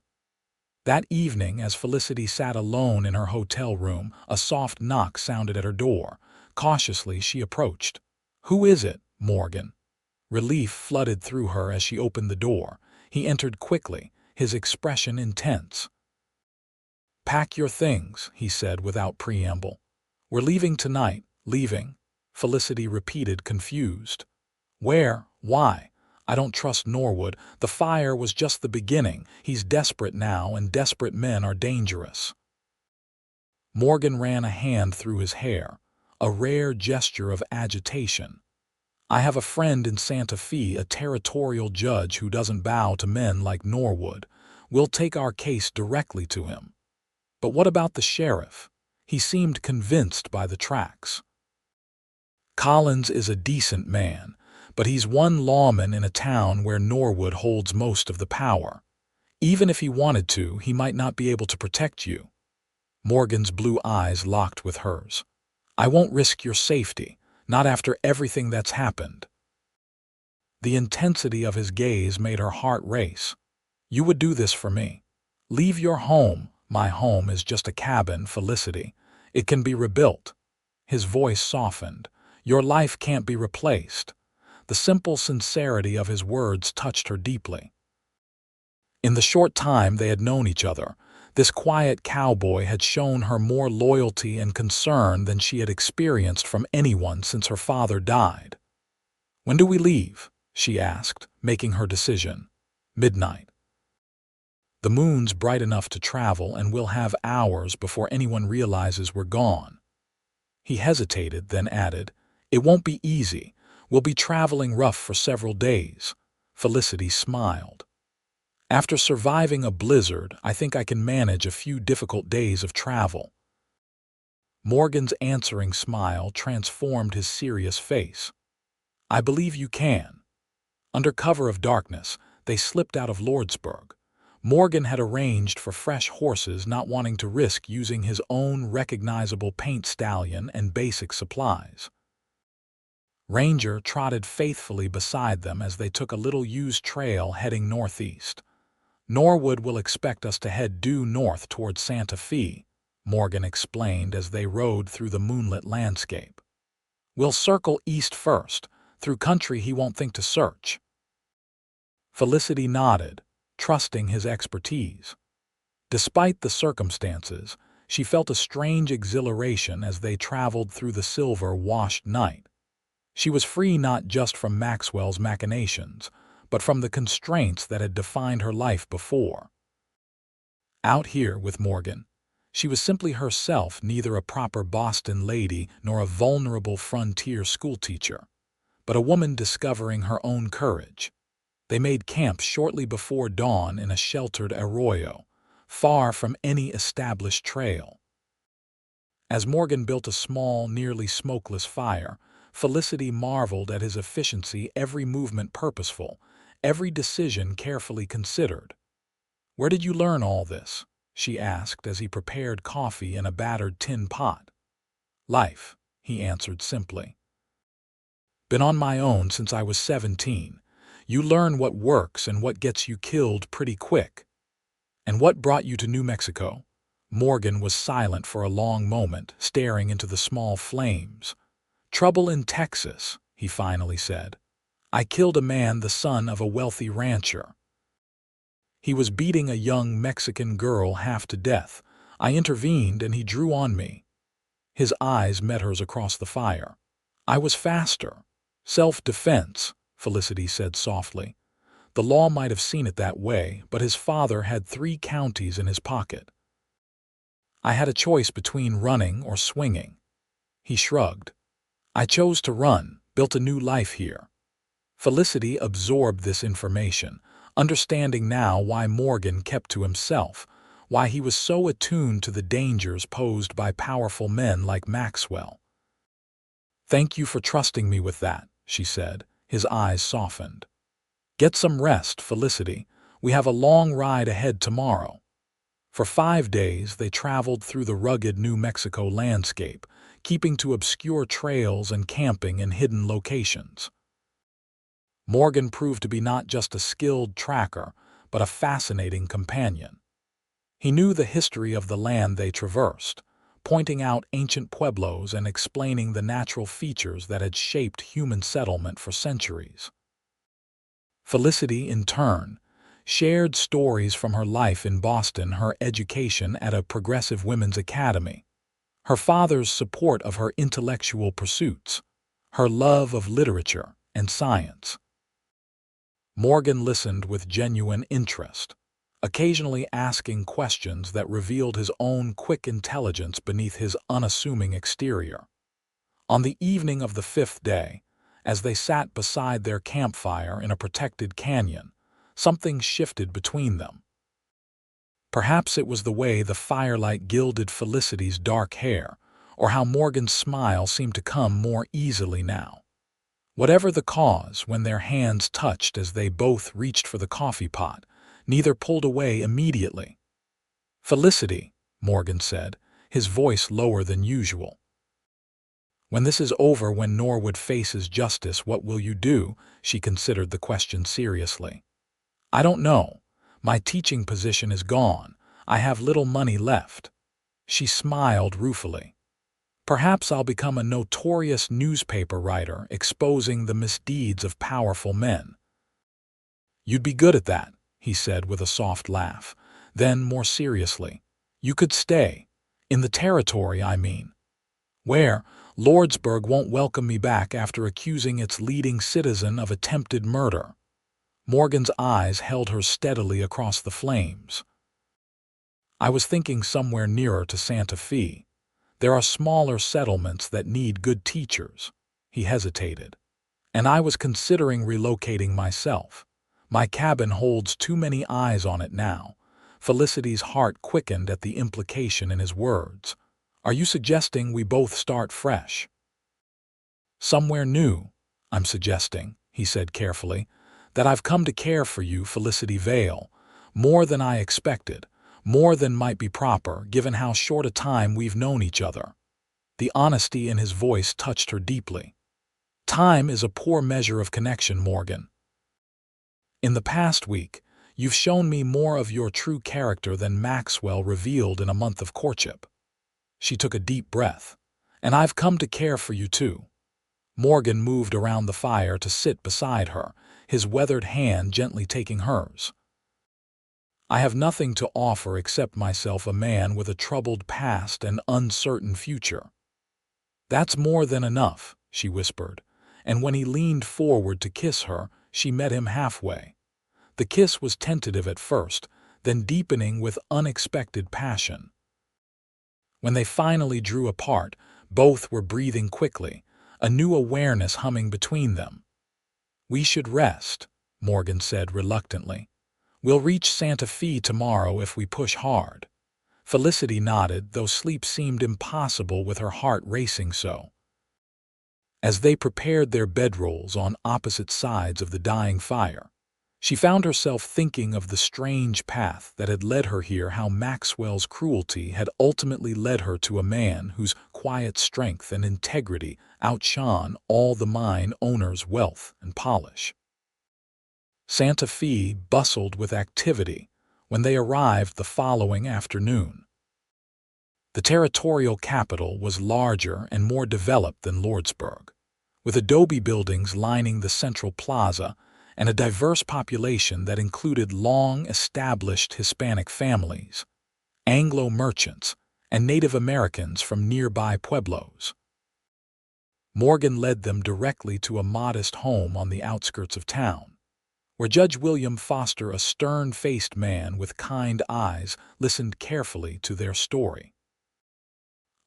That evening, as Felicity sat alone in her hotel room, a soft knock sounded at her door. Cautiously, she approached. "Who is it, Morgan?" Relief flooded through her as she opened the door. He entered quickly, his expression intense. "Pack your things," he said without preamble. "We're leaving tonight." "Leaving?" Felicity repeated, confused. "Where? Why? I don't trust Norwood. The fire was just the beginning. He's desperate now, and desperate men are dangerous." Morgan ran a hand through his hair, a rare gesture of agitation. "I have a friend in Santa Fe, a territorial judge who doesn't bow to men like Norwood. We'll take our case directly to him." "But what about the sheriff?" He seemed convinced by the tracks. "Collins is a decent man, but he's one lawman in a town where Norwood holds most of the power. Even if he wanted to, he might not be able to protect you." Morgan's blue eyes locked with hers. "I won't risk your safety, not after everything that's happened." The intensity of his gaze made her heart race. You would do this for me. Leave your home. My home is just a cabin, Felicity. It can be rebuilt. His voice softened. Your life can't be replaced. The simple sincerity of his words touched her deeply. In the short time they had known each other, this quiet cowboy had shown her more loyalty and concern than she had experienced from anyone since her father died. "When do we leave?" she asked, making her decision. "Midnight. The moon's bright enough to travel, and we'll have hours before anyone realizes we're gone." He hesitated, then added, "It won't be easy. We'll be traveling rough for several days." Felicity smiled. "After surviving a blizzard, I think I can manage a few difficult days of travel." Morgan's answering smile transformed his serious face. "I believe you can." Under cover of darkness, they slipped out of Lordsburg. Morgan had arranged for fresh horses, not wanting to risk using his own recognizable paint stallion and basic supplies. Ranger trotted faithfully beside them as they took a little used trail heading northeast. "Norwood will expect us to head due north toward Santa Fe," Morgan explained as they rode through the moonlit landscape. "We'll circle east first, through country he won't think to search." Felicity nodded, trusting his expertise. Despite the circumstances, she felt a strange exhilaration as they traveled through the silver-washed night. She was free not just from Maxwell's machinations, but from the constraints that had defined her life before. Out here with Morgan, she was simply herself, neither a proper Boston lady nor a vulnerable frontier schoolteacher, but a woman discovering her own courage. They made camp shortly before dawn in a sheltered arroyo, far from any established trail. As Morgan built a small, nearly smokeless fire, Felicity marveled at his efficiency, every movement purposeful, every decision carefully considered. "Where did you learn all this?" she asked as he prepared coffee in a battered tin pot. "Life," he answered simply. "Been on my own since I was 17. You learn what works and what gets you killed pretty quick." "And what brought you to New Mexico?" Morgan was silent for a long moment, staring into the small flames. "Trouble in Texas," he finally said. "I killed a man, the son of a wealthy rancher. He was beating a young Mexican girl half to death. I intervened and he drew on me." His eyes met hers across the fire. "I was faster. Self-defense," Felicity said softly. The law might have seen it that way, but his father had 3 counties in his pocket. "I had a choice between running or swinging." He shrugged. "I chose to run, built a new life here." Felicity absorbed this information, understanding now why Morgan kept to himself, why he was so attuned to the dangers posed by powerful men like Maxwell. "Thank you for trusting me with that," she said. His eyes softened. "Get some rest, Felicity. We have a long ride ahead tomorrow." For 5 days they traveled through the rugged New Mexico landscape, keeping to obscure trails and camping in hidden locations. Morgan proved to be not just a skilled tracker, but a fascinating companion. He knew the history of the land they traversed, pointing out ancient pueblos and explaining the natural features that had shaped human settlement for centuries. Felicity, in turn, shared stories from her life in Boston, her education at a progressive women's academy, her father's support of her intellectual pursuits, her love of literature and science. Morgan listened with genuine interest, occasionally asking questions that revealed his own quick intelligence beneath his unassuming exterior. On the evening of the 5th day, as they sat beside their campfire in a protected canyon, something shifted between them. Perhaps it was the way the firelight gilded Felicity's dark hair, or how Morgan's smile seemed to come more easily now. Whatever the cause, when their hands touched as they both reached for the coffee pot, neither pulled away immediately. "Felicity," Morgan said, his voice lower than usual. "When this is over, when Norwood faces justice, what will you do?" She considered the question seriously. "I don't know, My teaching position is gone. I have little money left." She smiled ruefully. "Perhaps I'll become a notorious newspaper writer exposing the misdeeds of powerful men." "You'd be good at that," he said with a soft laugh. Then, more seriously, "You could stay. In the territory, I mean. Where Lordsburg won't welcome me back after accusing its leading citizen of attempted murder." Morgan's eyes held her steadily across the flames. "I was thinking somewhere nearer to Santa Fe. There are smaller settlements that need good teachers." He hesitated. "And I was considering relocating myself. My cabin holds too many eyes on it now." Felicity's heart quickened at the implication in his words. "Are you suggesting we both start fresh?" "Somewhere new, I'm suggesting," he said carefully, "that I've come to care for you, Felicity Vale, more than I expected, more than might be proper given how short a time we've known each other." The honesty in his voice touched her deeply. "Time is a poor measure of connection, Morgan. In the past week, you've shown me more of your true character than Maxwell revealed in a month of courtship." She took a deep breath. "And I've come to care for you too." Morgan moved around the fire to sit beside her, his weathered hand gently taking hers. "I have nothing to offer except myself, a man with a troubled past and uncertain future." "That's more than enough," she whispered, and when he leaned forward to kiss her, she met him halfway. The kiss was tentative at first, then deepening with unexpected passion. When they finally drew apart, both were breathing quickly, a new awareness humming between them. "We should rest," Morgan said reluctantly. "We'll reach Santa Fe tomorrow if we push hard." Felicity nodded, though sleep seemed impossible with her heart racing so. As they prepared their bedrolls on opposite sides of the dying fire, she found herself thinking of the strange path that had led her here, how Maxwell's cruelty had ultimately led her to a man whose quiet strength and integrity outshone all the mine owner's wealth and polish. Santa Fe bustled with activity when they arrived the following afternoon. The territorial capital was larger and more developed than Lordsburg, with adobe buildings lining the central plaza and a diverse population that included long-established Hispanic families, Anglo merchants, and Native Americans from nearby pueblos. Morgan led them directly to a modest home on the outskirts of town, where Judge William Foster, a stern-faced man with kind eyes, listened carefully to their story.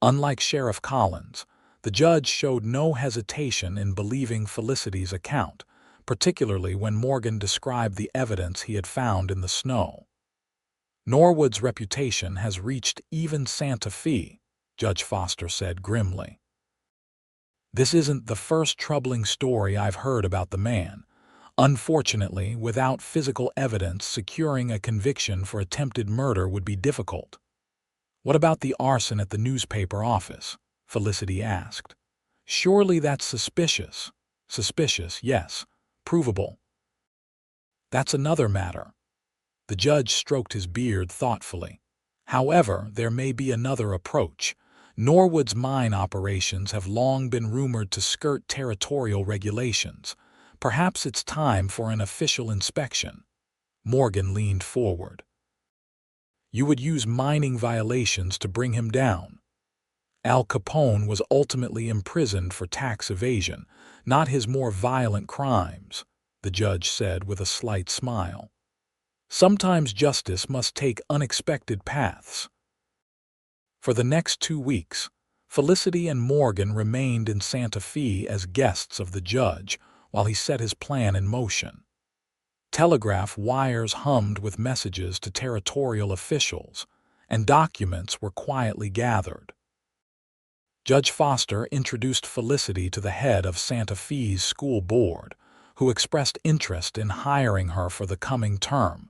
Unlike Sheriff Collins, the judge showed no hesitation in believing Felicity's account, particularly when Morgan described the evidence he had found in the snow. "Norwood's reputation has reached even Santa Fe," Judge Foster said grimly. "This isn't the first troubling story I've heard about the man. Unfortunately, without physical evidence, securing a conviction for attempted murder would be difficult." "What about the arson at the newspaper office?" Felicity asked. "Surely that's suspicious." "Suspicious, yes. Provable." "That's another matter." The judge stroked his beard thoughtfully. "However, there may be another approach. Norwood's mine operations have long been rumored to skirt territorial regulations. Perhaps it's time for an official inspection." Morgan leaned forward. "You would use mining violations to bring him down?" Al Capone was ultimately imprisoned for tax evasion, not his more violent crimes, the judge said with a slight smile. "Sometimes justice must take unexpected paths." For the next 2 weeks, Felicity and Morgan remained in Santa Fe as guests of the judge while he set his plan in motion. Telegraph wires hummed with messages to territorial officials, and documents were quietly gathered. Judge Foster introduced Felicity to the head of Santa Fe's school board, who expressed interest in hiring her for the coming term.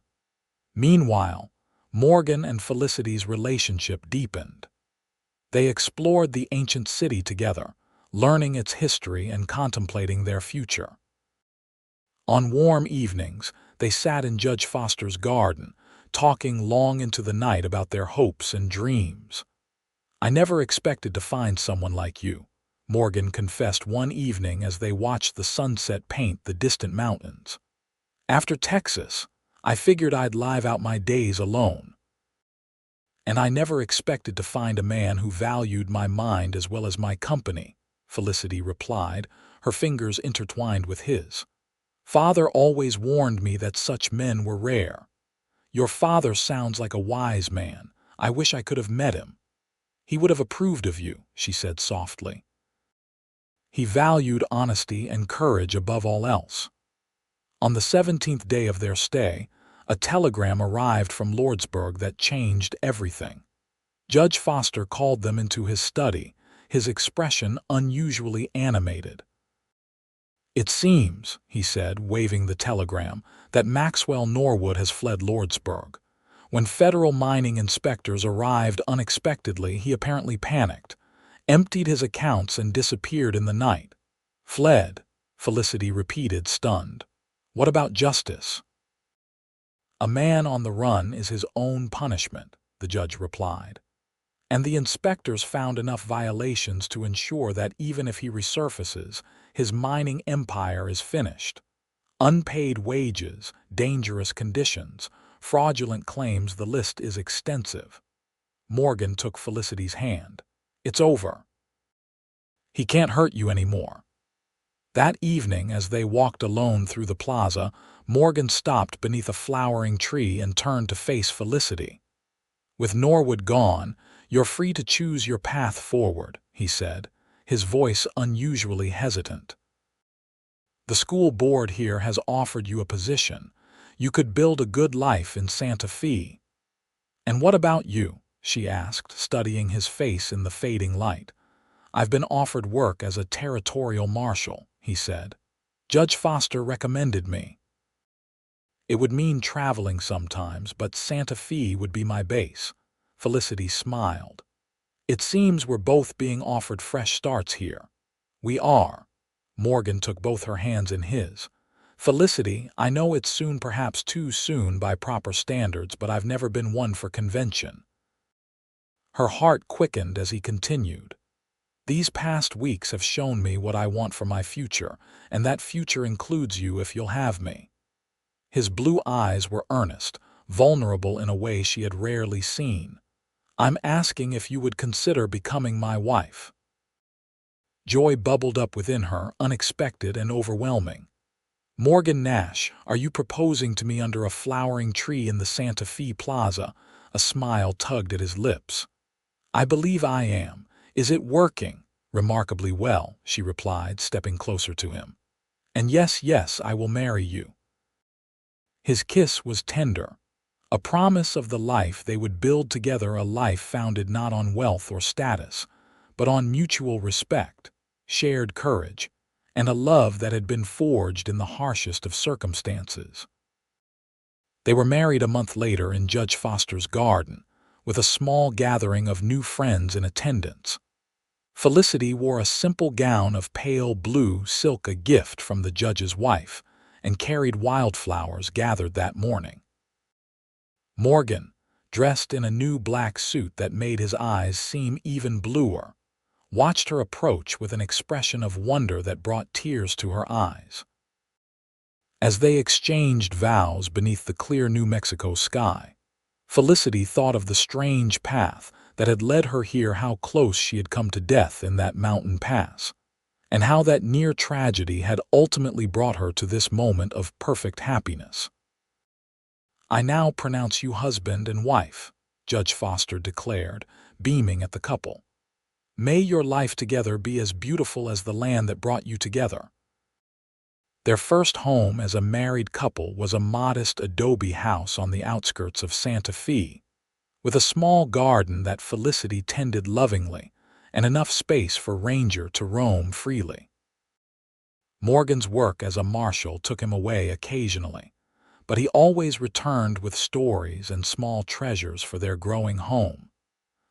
Meanwhile, Morgan and Felicity's relationship deepened. They explored the ancient city together, learning its history and contemplating their future. On warm evenings, They sat in Judge Foster's garden, talking long into the night about their hopes and dreams. "I never expected to find someone like you," Morgan confessed one evening as they watched the sunset paint the distant mountains. "After Texas, I figured I'd live out my days alone. And I never expected to find a man who valued my mind as well as my company," Felicity replied, her fingers intertwined with his. "Father always warned me that such men were rare. Your father sounds like a wise man. I wish I could have met him. He would have approved of you," she said softly. "He valued honesty and courage above all else." On the 17th day of their stay, a telegram arrived from Lordsburg that changed everything. Judge Foster called them into his study, his expression unusually animated. "It seems," he said, waving the telegram, "that Maxwell Norwood has fled Lordsburg. When federal mining inspectors arrived unexpectedly, he apparently panicked, emptied his accounts, and disappeared in the night." "Fled," Felicity repeated, stunned. "What about justice?" "A man on the run is his own punishment," the judge replied. "And the inspectors found enough violations to ensure that even if he resurfaces, his mining empire is finished. Unpaid wages, dangerous conditions, fraudulent claims, the list is extensive." Morgan took Felicity's hand. "It's over. He can't hurt you anymore." That evening, as they walked alone through the plaza, Morgan stopped beneath a flowering tree and turned to face Felicity. "With Norwood gone, you're free to choose your path forward," he said, his voice unusually hesitant. "The school board here has offered you a position. You could build a good life in Santa Fe." "And what about you?" she asked, studying his face in the fading light. "I've been offered work as a territorial marshal," he said. "Judge Foster recommended me. It would mean traveling sometimes, but Santa Fe would be my base." Felicity smiled. "It seems we're both being offered fresh starts here." "We are." Morgan took both her hands in his. "Felicity, I know it's soon, perhaps too soon by proper standards, but I've never been one for convention." Her heart quickened as he continued. "These past weeks have shown me what I want for my future, and that future includes you if you'll have me." His blue eyes were earnest, vulnerable in a way she had rarely seen. "I'm asking if you would consider becoming my wife." Joy bubbled up within her, unexpected and overwhelming. "Morgan Nash, are you proposing to me under a flowering tree in the Santa Fe Plaza?" A smile tugged at his lips. "I believe I am. Is it working?" "Remarkably well," she replied, stepping closer to him. "And yes, yes, I will marry you." His kiss was tender, a promise of the life they would build together, a life founded not on wealth or status, but on mutual respect, shared courage, and a love that had been forged in the harshest of circumstances. They were married a month later in Judge Foster's garden, with a small gathering of new friends in attendance. Felicity wore a simple gown of pale blue silk, a gift from the judge's wife, and carried wildflowers gathered that morning. Morgan, dressed in a new black suit that made his eyes seem even bluer, watched her approach with an expression of wonder that brought tears to her eyes. As they exchanged vows beneath the clear New Mexico sky, Felicity thought of the strange path that had led her here, how close she had come to death in that mountain pass, and how that near tragedy had ultimately brought her to this moment of perfect happiness. "I now pronounce you husband and wife," Judge Foster declared, beaming at the couple. "May your life together be as beautiful as the land that brought you together." Their first home as a married couple was a modest adobe house on the outskirts of Santa Fe, with a small garden that Felicity tended lovingly and enough space for Ranger to roam freely. Morgan's work as a marshal took him away occasionally, but he always returned with stories and small treasures for their growing home.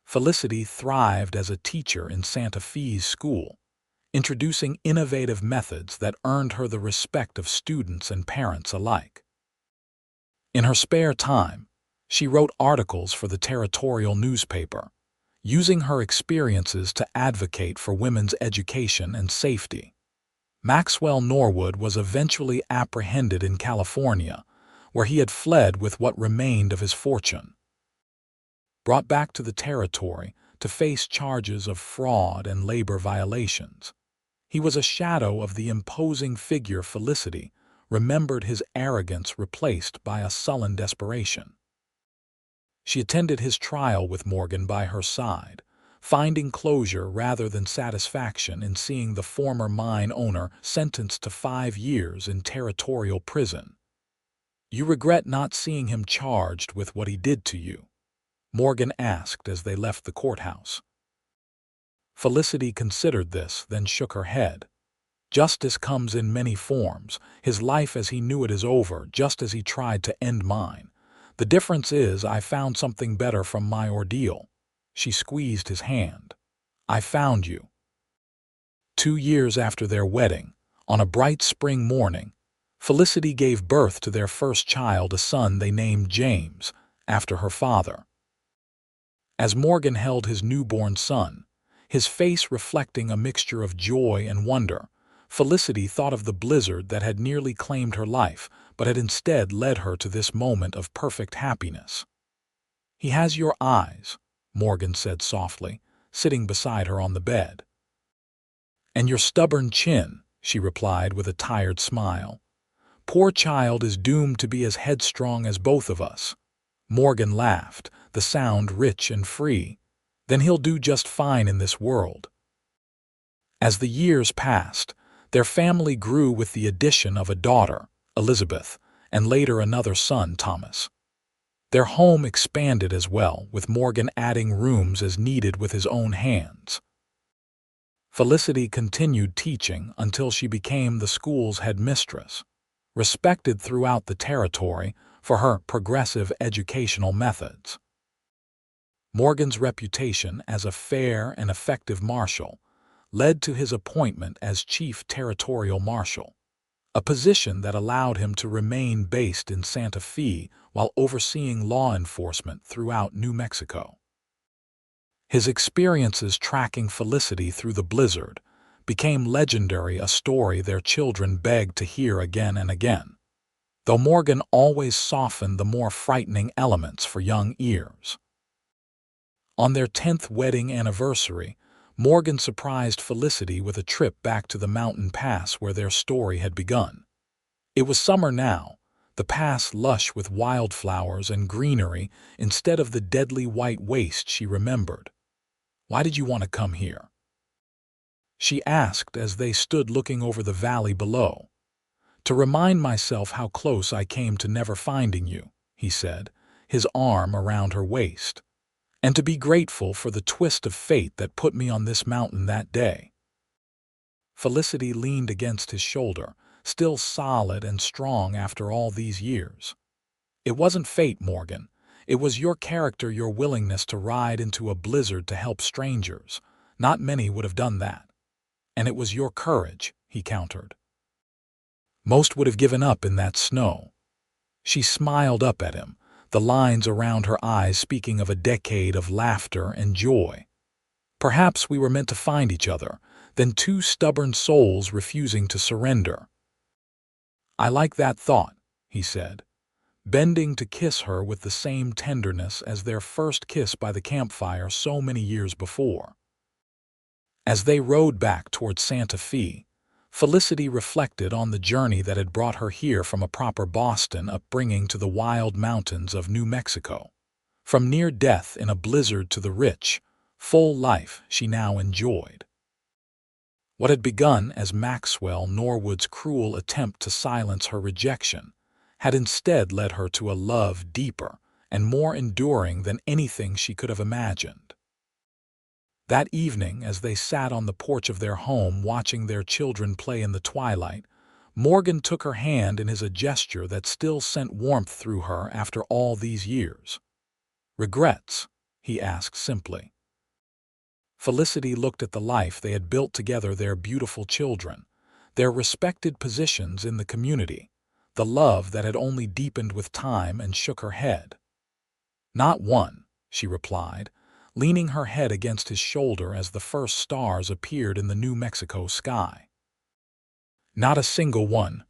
Felicity thrived as a teacher in Santa Fe's school, introducing innovative methods that earned her the respect of students and parents alike. In her spare time, she wrote articles for the territorial newspaper, using her experiences to advocate for women's education and safety. Maxwell Norwood was eventually apprehended in California, where he had fled with what remained of his fortune. Brought back to the territory to face charges of fraud and labor violations, he was a shadow of the imposing figure Felicity remembered, his arrogance replaced by a sullen desperation. She attended his trial with Morgan by her side, finding closure rather than satisfaction in seeing the former mine owner sentenced to 5 years in territorial prison. "You regret not seeing him charged with what he did to you?" Morgan asked as they left the courthouse. Felicity considered this, then shook her head. "Justice comes in many forms. His life as he knew it is over, just as he tried to end mine. The difference is I found something better from my ordeal." She squeezed his hand. "I found you." 2 years after their wedding, on a bright spring morning, Felicity gave birth to their first child, a son they named James, after her father. As Morgan held his newborn son, his face reflecting a mixture of joy and wonder, Felicity thought of the blizzard that had nearly claimed her life, but had instead led her to this moment of perfect happiness. "He has your eyes," Morgan said softly, sitting beside her on the bed. "And your stubborn chin," she replied with a tired smile. "Poor child is doomed to be as headstrong as both of us." Morgan laughed, the sound rich and free. "Then he'll do just fine in this world." As the years passed, their family grew with the addition of a daughter, Elizabeth, and later another son, Thomas. Their home expanded as well, with Morgan adding rooms as needed with his own hands. Felicity continued teaching until she became the school's headmistress, respected throughout the territory for her progressive educational methods. Morgan's reputation as a fair and effective marshal led to his appointment as Chief Territorial Marshal, a position that allowed him to remain based in Santa Fe while overseeing law enforcement throughout New Mexico. His experiences tracking Felicity through the blizzard became legendary, a story their children begged to hear again and again, though Morgan always softened the more frightening elements for young ears. On their 10th wedding anniversary, Morgan surprised Felicity with a trip back to the mountain pass where their story had begun. It was summer now, the pass lush with wildflowers and greenery instead of the deadly white waste she remembered. "Why did you want to come here?" she asked as they stood looking over the valley below. "To remind myself how close I came to never finding you," he said, his arm around her waist, "and to be grateful for the twist of fate that put me on this mountain that day." Felicity leaned against his shoulder, still solid and strong after all these years. "It wasn't fate, Morgan. It was your character, your willingness to ride into a blizzard to help strangers. Not many would have done that. And it was your courage," he countered. "Most would have given up in that snow." She smiled up at him, the lines around her eyes speaking of a decade of laughter and joy. "Perhaps we were meant to find each other, then two stubborn souls refusing to surrender." "I like that thought," he said, bending to kiss her with the same tenderness as their first kiss by the campfire so many years before. As they rode back toward Santa Fe, Felicity reflected on the journey that had brought her here from a proper Boston upbringing to the wild mountains of New Mexico. From near death in a blizzard to the rich, full life she now enjoyed. What had begun as Maxwell Norwood's cruel attempt to silence her rejection had instead led her to a love deeper and more enduring than anything she could have imagined. That evening, as they sat on the porch of their home watching their children play in the twilight, Morgan took her hand in a gesture that still sent warmth through her after all these years. "Regrets?" he asked simply. Felicity looked at the life they had built together, their beautiful children, their respected positions in the community, the love that had only deepened with time, and shook her head. "Not one," she replied, leaning her head against his shoulder as the first stars appeared in the New Mexico sky. "Not a single one,"